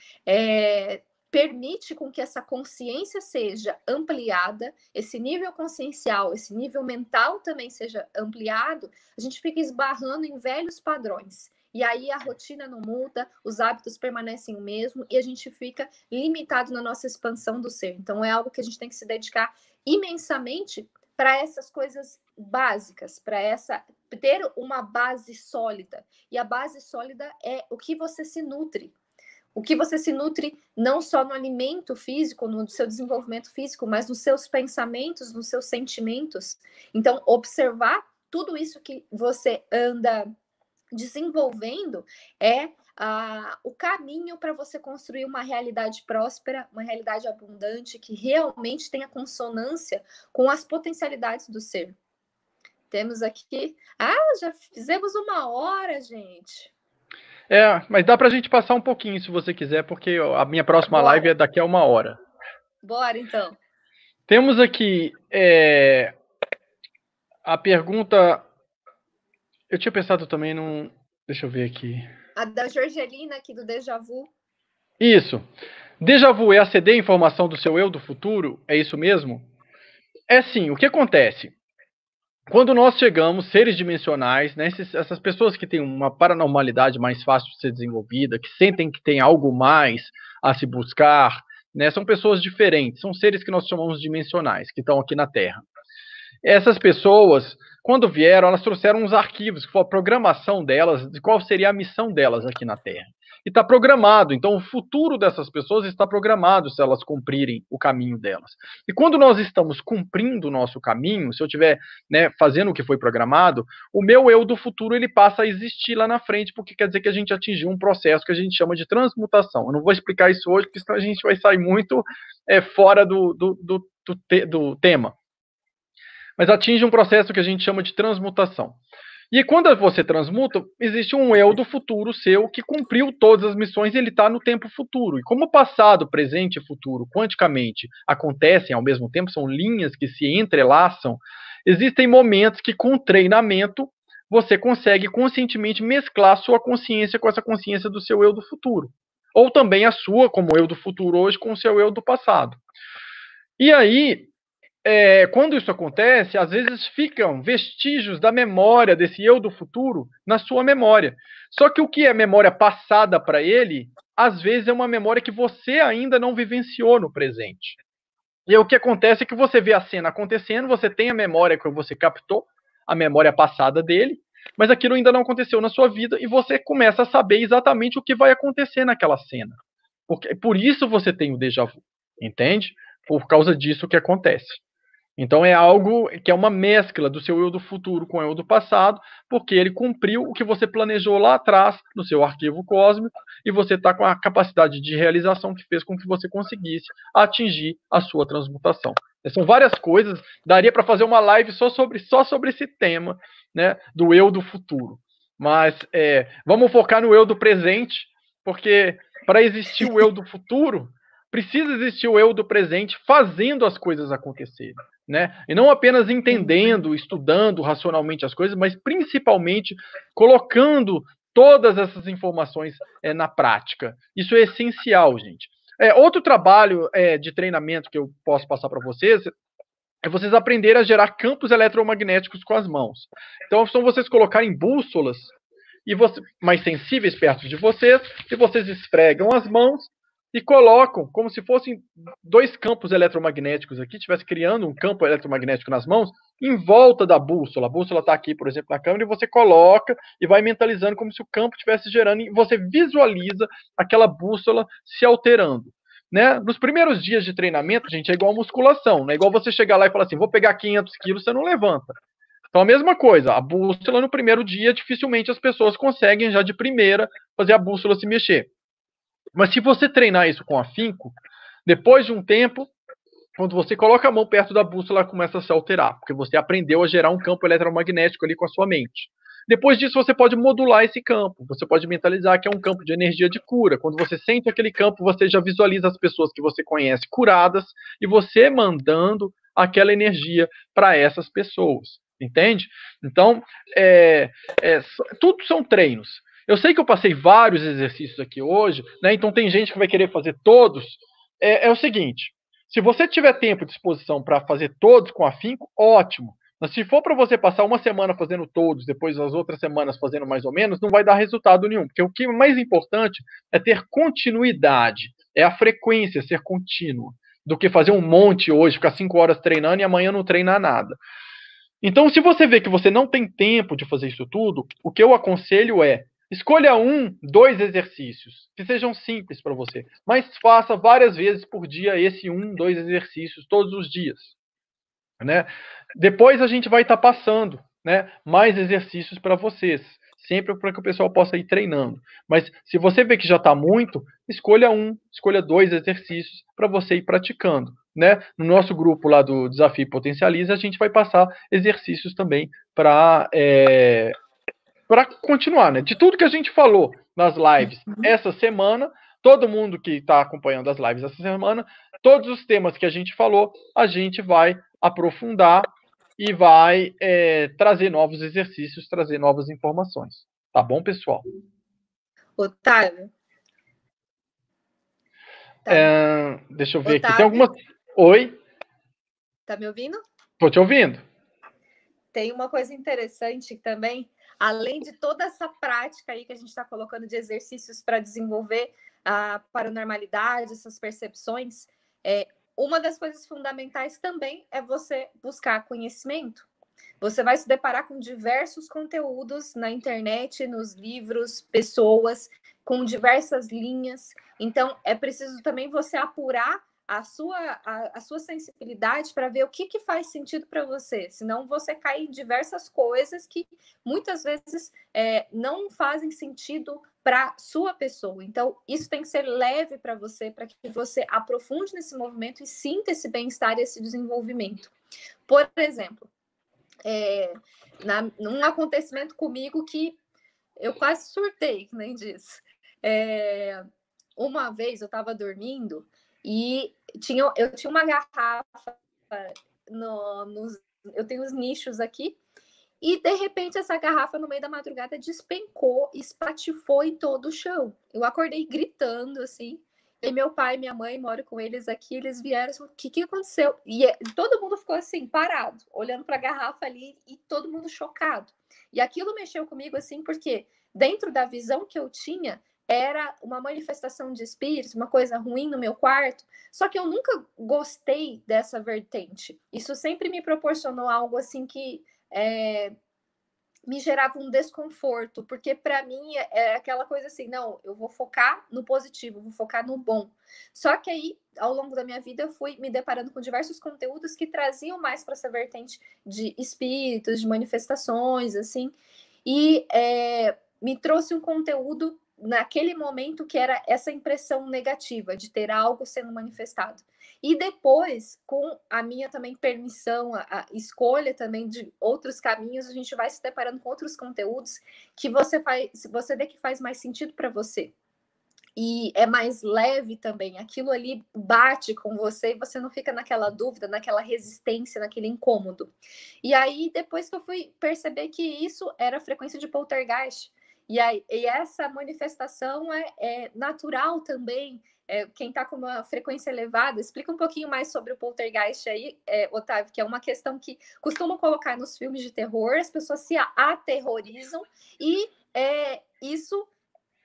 permite com que essa consciência seja ampliada, esse nível consciencial, esse nível mental também seja ampliado, a gente fica esbarrando em velhos padrões. E aí a rotina não muda, os hábitos permanecem o mesmo e a gente fica limitado na nossa expansão do ser. Então é algo que a gente tem que se dedicar imensamente para essas coisas básicas, para ter uma base sólida. E a base sólida é o que você se nutre. O que você se nutre não só no alimento físico, no seu desenvolvimento físico, mas nos seus pensamentos, nos seus sentimentos. Então, observar tudo isso que você anda desenvolvendo é o caminho para você construir uma realidade próspera, uma realidade abundante, que realmente tenha consonância com as potencialidades do ser. Temos aqui... já fizemos 1 hora, gente. Mas dá pra gente passar um pouquinho, se você quiser, porque a minha próxima live é daqui a 1 hora. Bora, então. Temos aqui a pergunta... Eu tinha pensado também num... Deixa eu ver aqui. A da Jorgelina, aqui do Déjà Vu. Isso. Déjà Vu é aceder à informação do seu eu do futuro? É isso mesmo? É sim. O que acontece? Quando nós chegamos, seres dimensionais, né, essas pessoas que têm uma paranormalidade mais fácil de ser desenvolvida, que sentem que tem algo mais a se buscar, né, são pessoas diferentes, são seres que nós chamamos dimensionais, que estão aqui na Terra. Essas pessoas, quando vieram, elas trouxeram uns arquivos, que foi a programação delas, de qual seria a missão delas aqui na Terra. E está programado, então o futuro dessas pessoas está programado se elas cumprirem o caminho delas. E quando nós estamos cumprindo o nosso caminho, se eu estiver fazendo o que foi programado, o meu eu do futuro ele passa a existir lá na frente, porque quer dizer que a gente atingiu um processo que a gente chama de transmutação. Eu não vou explicar isso hoje, porque senão a gente vai sair muito fora do tema. Mas atinge um processo que a gente chama de transmutação. E quando você transmuta, existe um eu do futuro seu que cumpriu todas as missões e ele está no tempo futuro. E como o passado, presente e futuro, quanticamente, acontecem ao mesmo tempo, são linhas que se entrelaçam, existem momentos que com treinamento você consegue conscientemente mesclar a sua consciência com essa consciência do seu eu do futuro. Ou também a sua, como eu do futuro hoje, com o seu eu do passado. E aí... quando isso acontece, às vezes ficam vestígios da memória desse eu do futuro na sua memória. Só que o que é memória passada para ele, às vezes é uma memória que você ainda não vivenciou no presente. E aí, o que acontece é que você vê a cena acontecendo, você tem a memória que você captou, a memória passada dele, mas aquilo ainda não aconteceu na sua vida e você começa a saber exatamente o que vai acontecer naquela cena. Por isso você tem o déjà vu, entende? Por causa disso que acontece. Então é algo que é uma mescla do seu eu do futuro com o eu do passado, porque ele cumpriu o que você planejou lá atrás no seu arquivo cósmico e você está com a capacidade de realização que fez com que você conseguisse atingir a sua transmutação. São várias coisas, daria para fazer uma live só sobre esse tema, né, do eu do futuro. Mas vamos focar no eu do presente, porque para existir o eu do futuro, precisa existir o eu do presente fazendo as coisas acontecerem. Né? E não apenas entendendo, estudando racionalmente as coisas, mas principalmente colocando todas essas informações na prática. Isso é essencial, gente. Outro trabalho de treinamento que eu posso passar para vocês é vocês aprenderem a gerar campos eletromagnéticos com as mãos. Então, são vocês colocarem bússolas mais sensíveis perto de vocês, e vocês esfregam as mãos e colocam como se fossem 2 campos eletromagnéticos aqui, estivesse criando um campo eletromagnético nas mãos, em volta da bússola. A bússola está aqui, por exemplo, na câmera, e você coloca e vai mentalizando como se o campo estivesse gerando, e você visualiza aquela bússola se alterando. Né? Nos primeiros dias de treinamento, gente, é igual a musculação, não é igual você chegar lá e falar assim, vou pegar 500 quilos, você não levanta. Então, a mesma coisa, a bússola no primeiro dia, dificilmente as pessoas conseguem já de primeira fazer a bússola se mexer. Mas se você treinar isso com afinco, depois de um tempo, quando você coloca a mão perto da bússola, ela começa a se alterar, porque você aprendeu a gerar um campo eletromagnético ali com a sua mente. Depois disso, você pode modular esse campo. Você pode mentalizar que é um campo de energia de cura. Quando você sente aquele campo, você já visualiza as pessoas que você conhece curadas e você mandando aquela energia para essas pessoas. Entende? Então, tudo são treinos. Eu sei que eu passei vários exercícios aqui hoje, né? Então tem gente que vai querer fazer todos. É o seguinte: se você tiver tempo e disposição para fazer todos com afinco, ótimo. Mas se for para você passar uma semana fazendo todos, depois as outras semanas fazendo mais ou menos, não vai dar resultado nenhum. Porque o que é mais importante é ter continuidade, é a frequência ser contínua, do que fazer um monte hoje, ficar 5 horas treinando e amanhã não treinar nada. Então, se você vê que você não tem tempo de fazer isso tudo, o que eu aconselho é: escolha 2 exercícios que sejam simples para você, mas faça várias vezes por dia esse 2 exercícios todos os dias, né? Depois a gente vai estar passando, né, mais exercícios para vocês, sempre para que o pessoal possa ir treinando. Mas se você vê que já está muito, escolha 2 exercícios para você ir praticando, né? No nosso grupo lá do Desafio Potencializa, a gente vai passar exercícios também para continuar, né? De tudo que a gente falou nas lives essa semana, todo mundo que está acompanhando as lives essa semana, todos os temas que a gente falou, a gente vai aprofundar e vai trazer novos exercícios, trazer novas informações. Tá bom, pessoal? Otávio. Deixa eu ver Otávio. Aqui. Tem algumas. Oi? Tá me ouvindo? Tô te ouvindo. Tem uma coisa interessante também, além de toda essa prática aí que a gente está colocando de exercícios para desenvolver a paranormalidade, essas percepções, uma das coisas fundamentais também é você buscar conhecimento. Você vai se deparar com diversos conteúdos na internet, nos livros, pessoas, com diversas linhas. Então, é preciso também você apurar a sua sensibilidade para ver o que faz sentido para você. Senão, você cai em diversas coisas que muitas vezes não fazem sentido para sua pessoa. Então, isso tem que ser leve para que você aprofunde nesse movimento e sinta esse bem-estar e esse desenvolvimento. Por exemplo, num acontecimento comigo que eu quase surtei, que nem disso. Uma vez eu estava dormindo e eu tinha uma garrafa, eu tenho os nichos aqui, e de repente essa garrafa no meio da madrugada despencou, espatifou em todo o chão. Eu acordei gritando assim. E meu pai e minha mãe, moro com eles aqui, eles vieram e falaram, o que aconteceu? E todo mundo ficou assim, parado, olhando para a garrafa ali e todo mundo chocado. E aquilo mexeu comigo assim, porque dentro da visão que eu tinha, era uma manifestação de espíritos, uma coisa ruim no meu quarto, só que eu nunca gostei dessa vertente. Isso sempre me proporcionou algo assim que me gerava um desconforto, porque para mim é aquela coisa assim, não, eu vou focar no positivo, vou focar no bom. Só que aí, ao longo da minha vida, eu fui me deparando com diversos conteúdos que traziam mais para essa vertente de espíritos, de manifestações, assim, e me trouxe um conteúdo naquele momento que era essa impressão negativa de ter algo sendo manifestado. E depois, com a minha também permissão, a escolha também de outros caminhos, a gente vai se deparando com outros conteúdos que você vê que faz mais sentido para você. E é mais leve também, aquilo ali bate com você e você não fica naquela dúvida, naquela resistência, naquele incômodo. E aí, depois que eu fui perceber que isso era frequência de poltergeist, e essa manifestação é natural também. Quem está com uma frequência elevada, explica um pouquinho mais sobre o poltergeist aí, Otávio, que é uma questão que costumam colocar nos filmes de terror, as pessoas se aterrorizam e isso,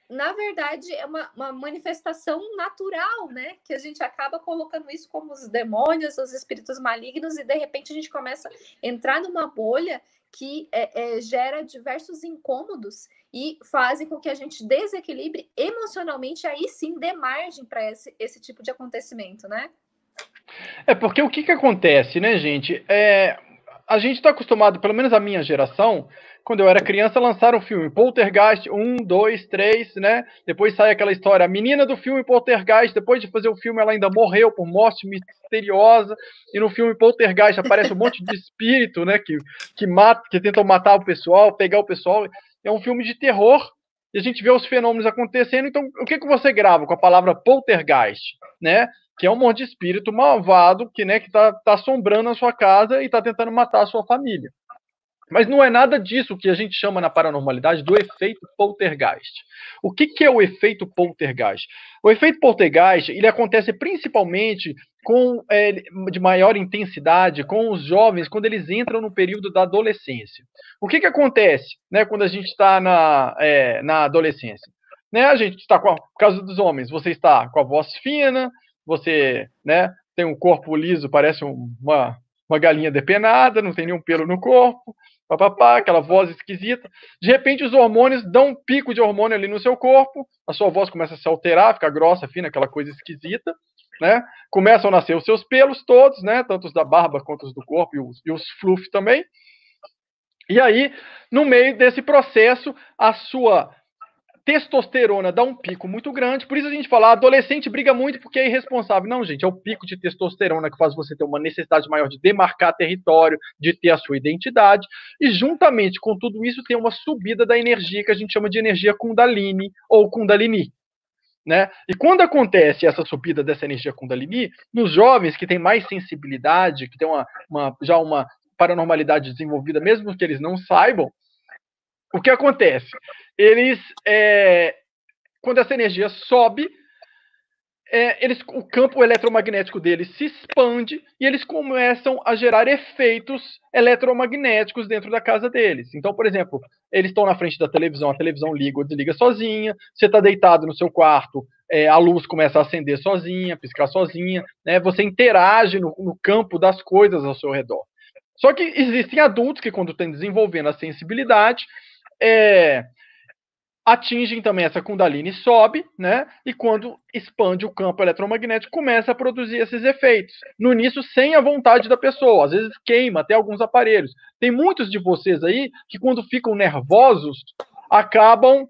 na verdade, é uma manifestação natural, né? Que a gente acaba colocando isso como os demônios, os espíritos malignos, e de repente a gente começa a entrar numa bolha que gera diversos incômodos e fazem com que a gente desequilibre emocionalmente, aí sim dê margem para esse tipo de acontecimento, né? Porque o que acontece, né, gente? a gente está acostumado, pelo menos a minha geração, quando eu era criança, lançaram o filme Poltergeist 1, 2, 3, né? Depois sai aquela história, a menina do filme Poltergeist, depois de fazer o filme, ela ainda morreu por morte misteriosa, e no filme Poltergeist aparece um monte de espírito, né? Que tentam matar o pessoal, pegar o pessoal. É um filme de terror, e a gente vê os fenômenos acontecendo. Então, o que você grava com a palavra Poltergeist, né? Que é um monte de espírito malvado que, né, que tá assombrando a sua casa e tá tentando matar a sua família. Mas não é nada disso que a gente chama na paranormalidade do efeito poltergeist. O que é o efeito poltergeist? O efeito poltergeist, ele acontece principalmente de maior intensidade com os jovens quando eles entram no período da adolescência. O que acontece, né, quando a gente está na adolescência? Né, a gente está por causa dos homens, você está com a voz fina, você, né, tem um corpo liso, parece uma galinha depenada, não tem nenhum pelo no corpo, papapá, aquela voz esquisita. De repente, os hormônios dão um pico de hormônio ali no seu corpo, a sua voz começa a se alterar, fica grossa, fina, aquela coisa esquisita, né? Começam a nascer os seus pelos todos, né? Tanto os da barba quanto os do corpo e os fluff também. E aí, no meio desse processo, a sua testosterona dá um pico muito grande, por isso a gente fala, adolescente briga muito porque é irresponsável. Não, gente, é o pico de testosterona que faz você ter uma necessidade maior de demarcar território, de ter a sua identidade, e juntamente com tudo isso tem uma subida da energia que a gente chama de energia Kundalini ou Kundalini. Né? E quando acontece essa subida dessa energia Kundalini, nos jovens que têm mais sensibilidade, que têm já uma paranormalidade desenvolvida, mesmo que eles não saibam, o que acontece? Eles, quando essa energia sobe, o campo eletromagnético deles se expande e eles começam a gerar efeitos eletromagnéticos dentro da casa deles. Então, por exemplo, eles estão na frente da televisão, a televisão liga ou desliga sozinha, você está deitado no seu quarto, a luz começa a acender sozinha, piscar sozinha, né? Você interage no campo das coisas ao seu redor. Só que existem adultos que, quando estão desenvolvendo a sensibilidade, atingem também essa Kundalini, sobe, né? E quando expande o campo eletromagnético, começa a produzir esses efeitos. No início, sem a vontade da pessoa. Às vezes queima até alguns aparelhos. Tem muitos de vocês aí que, quando ficam nervosos, acabam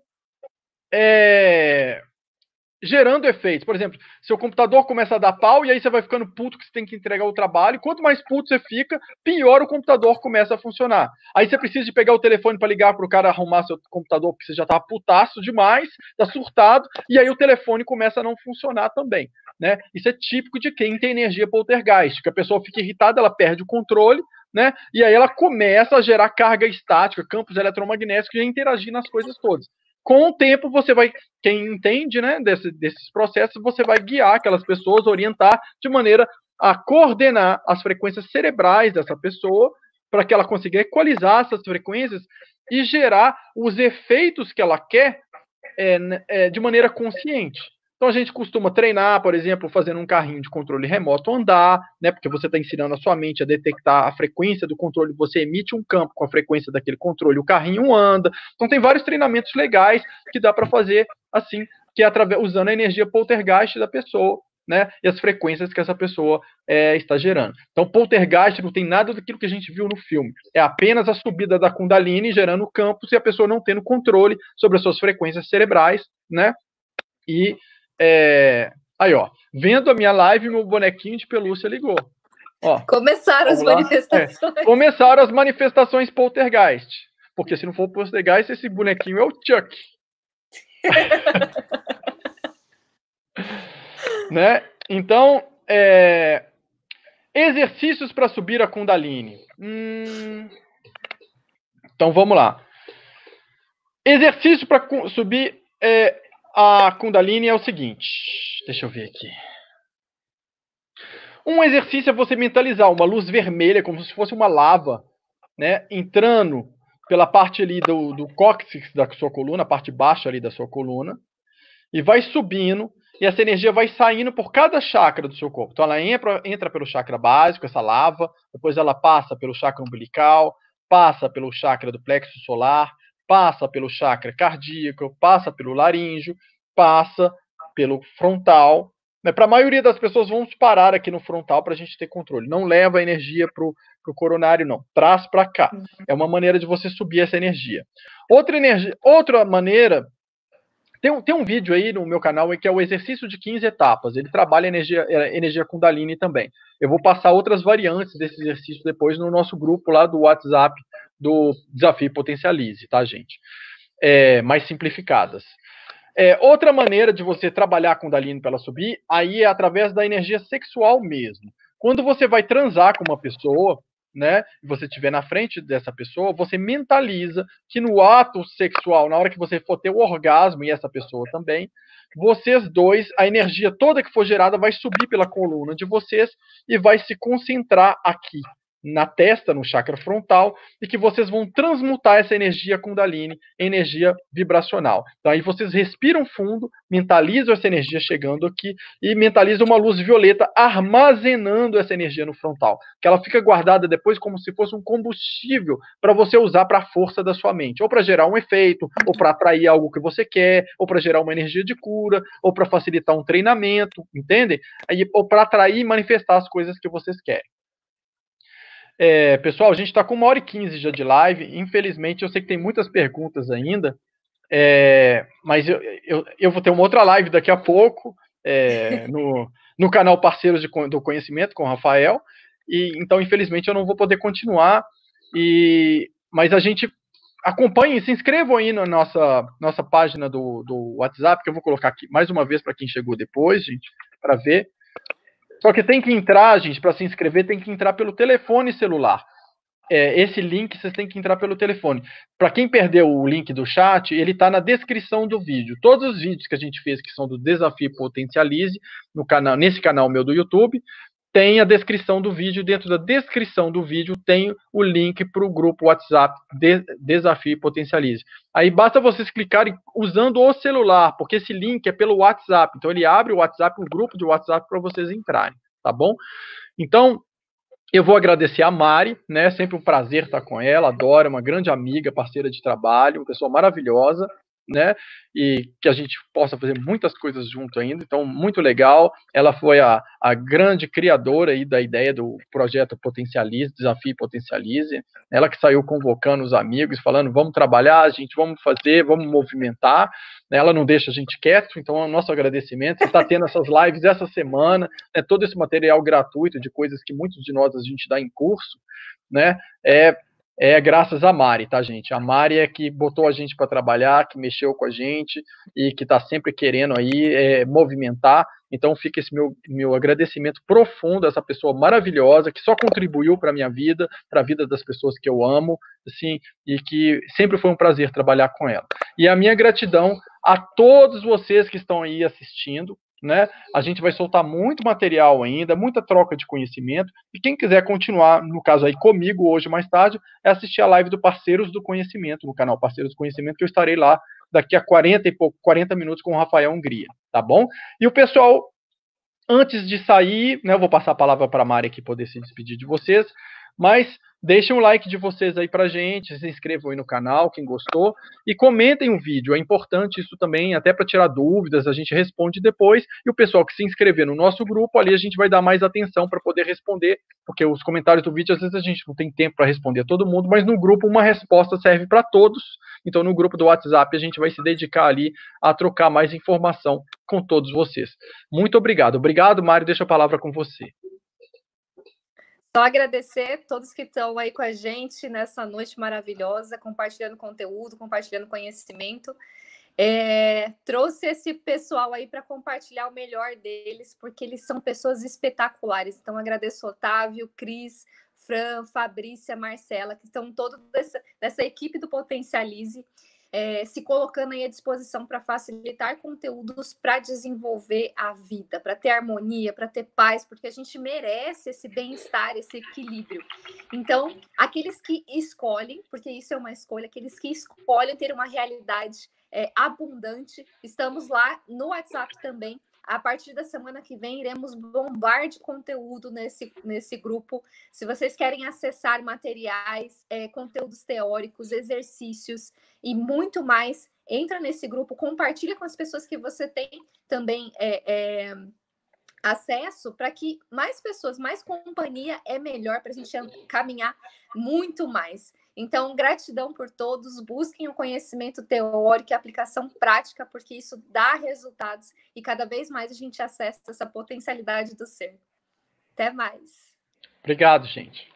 gerando efeitos. Por exemplo, seu computador começa a dar pau e aí você vai ficando puto que você tem que entregar o trabalho. Quanto mais puto você fica, pior o computador começa a funcionar. Aí você precisa de pegar o telefone para ligar para o cara arrumar seu computador porque você já tá putaço demais, tá surtado, e aí o telefone começa a não funcionar também. Né? Isso é típico de quem tem energia poltergeist, que a pessoa fica irritada, ela perde o controle, né? E aí ela começa a gerar carga estática, campos eletromagnéticos e a interagir nas coisas todas. Com o tempo, você vai, quem entende, né, desses processos, você vai guiar aquelas pessoas, orientar de maneira a coordenar as frequências cerebrais dessa pessoa, para que ela consiga equalizar essas frequências e gerar os efeitos que ela quer de maneira consciente. Então a gente costuma treinar, por exemplo, fazendo um carrinho de controle remoto andar, né? Porque você está ensinando a sua mente a detectar a frequência do controle, você emite um campo com a frequência daquele controle, o carrinho anda. Então tem vários treinamentos legais que dá para fazer assim, que é usando a energia poltergeist da pessoa, né? E as frequências que essa pessoa está gerando. Então poltergeist não tem nada daquilo que a gente viu no filme. É apenas a subida da Kundalini gerando campos e a pessoa não tendo controle sobre as suas frequências cerebrais, né? E aí, ó, vendo a minha live, meu bonequinho de pelúcia ligou. Ó, começaram as manifestações. Começaram as manifestações poltergeist. Porque se não for poltergeist, esse bonequinho é o Chuck. Né? Então, exercícios para subir a Kundalini. Então, vamos lá. Exercício para subir a Kundalini é o seguinte. Deixa eu ver aqui. Um exercício é você mentalizar uma luz vermelha, como se fosse uma lava, né, entrando pela parte ali do cóccix da sua coluna, a parte baixa ali da sua coluna, e vai subindo, e essa energia vai saindo por cada chakra do seu corpo. Então ela entra pelo chakra básico, essa lava, depois ela passa pelo chakra umbilical, passa pelo chakra do plexo solar, passa pelo chakra cardíaco, passa pelo laríngeo, passa pelo frontal, Né? Para a maioria das pessoas, vamos parar aqui no frontal para a gente ter controle. Não leva a energia para o coronário, não. Traz para cá. É uma maneira de você subir essa energia. Outra maneira... Tem um vídeo aí no meu canal que é o exercício de 15 etapas. Ele trabalha energia Kundalini também. Eu vou passar outras variantes desse exercício depois no nosso grupo lá do WhatsApp do Desafio Potencialize, tá, gente? Mais simplificadas. Outra maneira de você trabalhar a Kundalini para ela subir, aí é através da energia sexual mesmo. Quando você vai transar com uma pessoa, né, e você estiver na frente dessa pessoa, você mentaliza que no ato sexual, na hora que você for ter o orgasmo, e essa pessoa também, vocês dois, a energia toda que for gerada vai subir pela coluna de vocês e vai se concentrar aqui, na testa, no chakra frontal, e que vocês vão transmutar essa energia Kundalini em energia vibracional. Então aí vocês respiram fundo, mentalizam essa energia chegando aqui e mentalizam uma luz violeta armazenando essa energia no frontal, que ela fica guardada depois como se fosse um combustível para você usar para a força da sua mente, ou para gerar um efeito, ou para atrair algo que você quer, ou para gerar uma energia de cura, ou para facilitar um treinamento, entende? Ou para atrair e manifestar as coisas que vocês querem. Pessoal, a gente está com 1h15 já de live. Infelizmente, eu sei que tem muitas perguntas ainda, mas eu vou ter uma outra live daqui a pouco no canal Parceiros do Conhecimento com o Rafael. Então, infelizmente, eu não vou poder continuar. Mas a gente acompanhe, se inscrevam aí na nossa página do WhatsApp, que eu vou colocar aqui mais uma vez para quem chegou depois, gente, para ver. Só que tem que entrar, gente, para se inscrever, tem que entrar pelo telefone celular. Esse link vocês têm que entrar pelo telefone. Para quem perdeu o link do chat, ele está na descrição do vídeo. Todos os vídeos que a gente fez, que são do Desafio Potencialize, nesse canal meu do YouTube, tem a descrição do vídeo. Dentro da descrição do vídeo tem o link para o grupo WhatsApp Desafio Potencialize. Aí basta vocês clicarem usando o celular, porque esse link é pelo WhatsApp. Então ele abre o WhatsApp, um grupo de WhatsApp para vocês entrarem, tá bom? Então, eu vou agradecer a Mari, né? Sempre um prazer estar com ela, adoro, é uma grande amiga, parceira de trabalho, uma pessoa maravilhosa, né? E que a gente possa fazer muitas coisas junto ainda, então muito legal. Ela foi a grande criadora aí da ideia do projeto Potencialize, Desafio Potencialize, ela que saiu convocando os amigos, falando, vamos trabalhar, gente, vamos fazer, vamos movimentar. Ela não deixa a gente quieto, então é o nosso agradecimento. Você está tendo essas lives essa semana, né, todo esse material gratuito de coisas que muitos de nós a gente dá em curso, né? Graças a Mari, tá, gente? A Mari é que botou a gente para trabalhar, que mexeu com a gente e que está sempre querendo aí movimentar. Então fica esse meu agradecimento profundo a essa pessoa maravilhosa que só contribuiu para a minha vida, para a vida das pessoas que eu amo, assim, e que sempre foi um prazer trabalhar com ela. E a minha gratidão a todos vocês que estão aí assistindo, né? A gente vai soltar muito material ainda, muita troca de conhecimento, e quem quiser continuar, no caso aí comigo hoje mais tarde, é assistir a live do Parceiros do Conhecimento, no canal Parceiros do Conhecimento, que eu estarei lá daqui a 40 minutos com o Rafael Hungria, tá bom? E o pessoal, antes de sair, né, eu vou passar a palavra para a Mari aqui poder se despedir de vocês, mas deixem um like de vocês aí pra gente, se inscrevam aí no canal, quem gostou, e comentem o vídeo, é importante isso também, até para tirar dúvidas, a gente responde depois, e o pessoal que se inscrever no nosso grupo, ali a gente vai dar mais atenção para poder responder, porque os comentários do vídeo, às vezes a gente não tem tempo para responder a todo mundo, mas no grupo uma resposta serve para todos, então no grupo do WhatsApp a gente vai se dedicar ali a trocar mais informação com todos vocês. Muito obrigado. Obrigado, Mário, deixa a palavra com você. Só agradecer todos que estão aí com a gente nessa noite maravilhosa, compartilhando conteúdo, compartilhando conhecimento. Trouxe esse pessoal aí para compartilhar o melhor deles, porque eles são pessoas espetaculares. Então, agradeço Otávio, Cris, Fran, Fabrícia, Marcela, que estão todos dessa equipe do Potencialize, se colocando aí à disposição para facilitar conteúdos para desenvolver a vida, para ter harmonia, para ter paz, porque a gente merece esse bem-estar, esse equilíbrio. Então, aqueles que escolhem, porque isso é uma escolha, aqueles que escolhem ter uma realidade abundante, estamos lá no WhatsApp também. A partir da semana que vem, iremos bombar de conteúdo nesse grupo. Se vocês querem acessar materiais, conteúdos teóricos, exercícios e muito mais, entra nesse grupo, compartilha com as pessoas que você tem também acesso para que mais pessoas, mais companhia é melhor para a gente caminhar muito mais. Então, gratidão por todos, busquem o conhecimento teórico e aplicação prática, porque isso dá resultados e cada vez mais a gente acessa essa potencialidade do ser. Até mais. Obrigado, gente.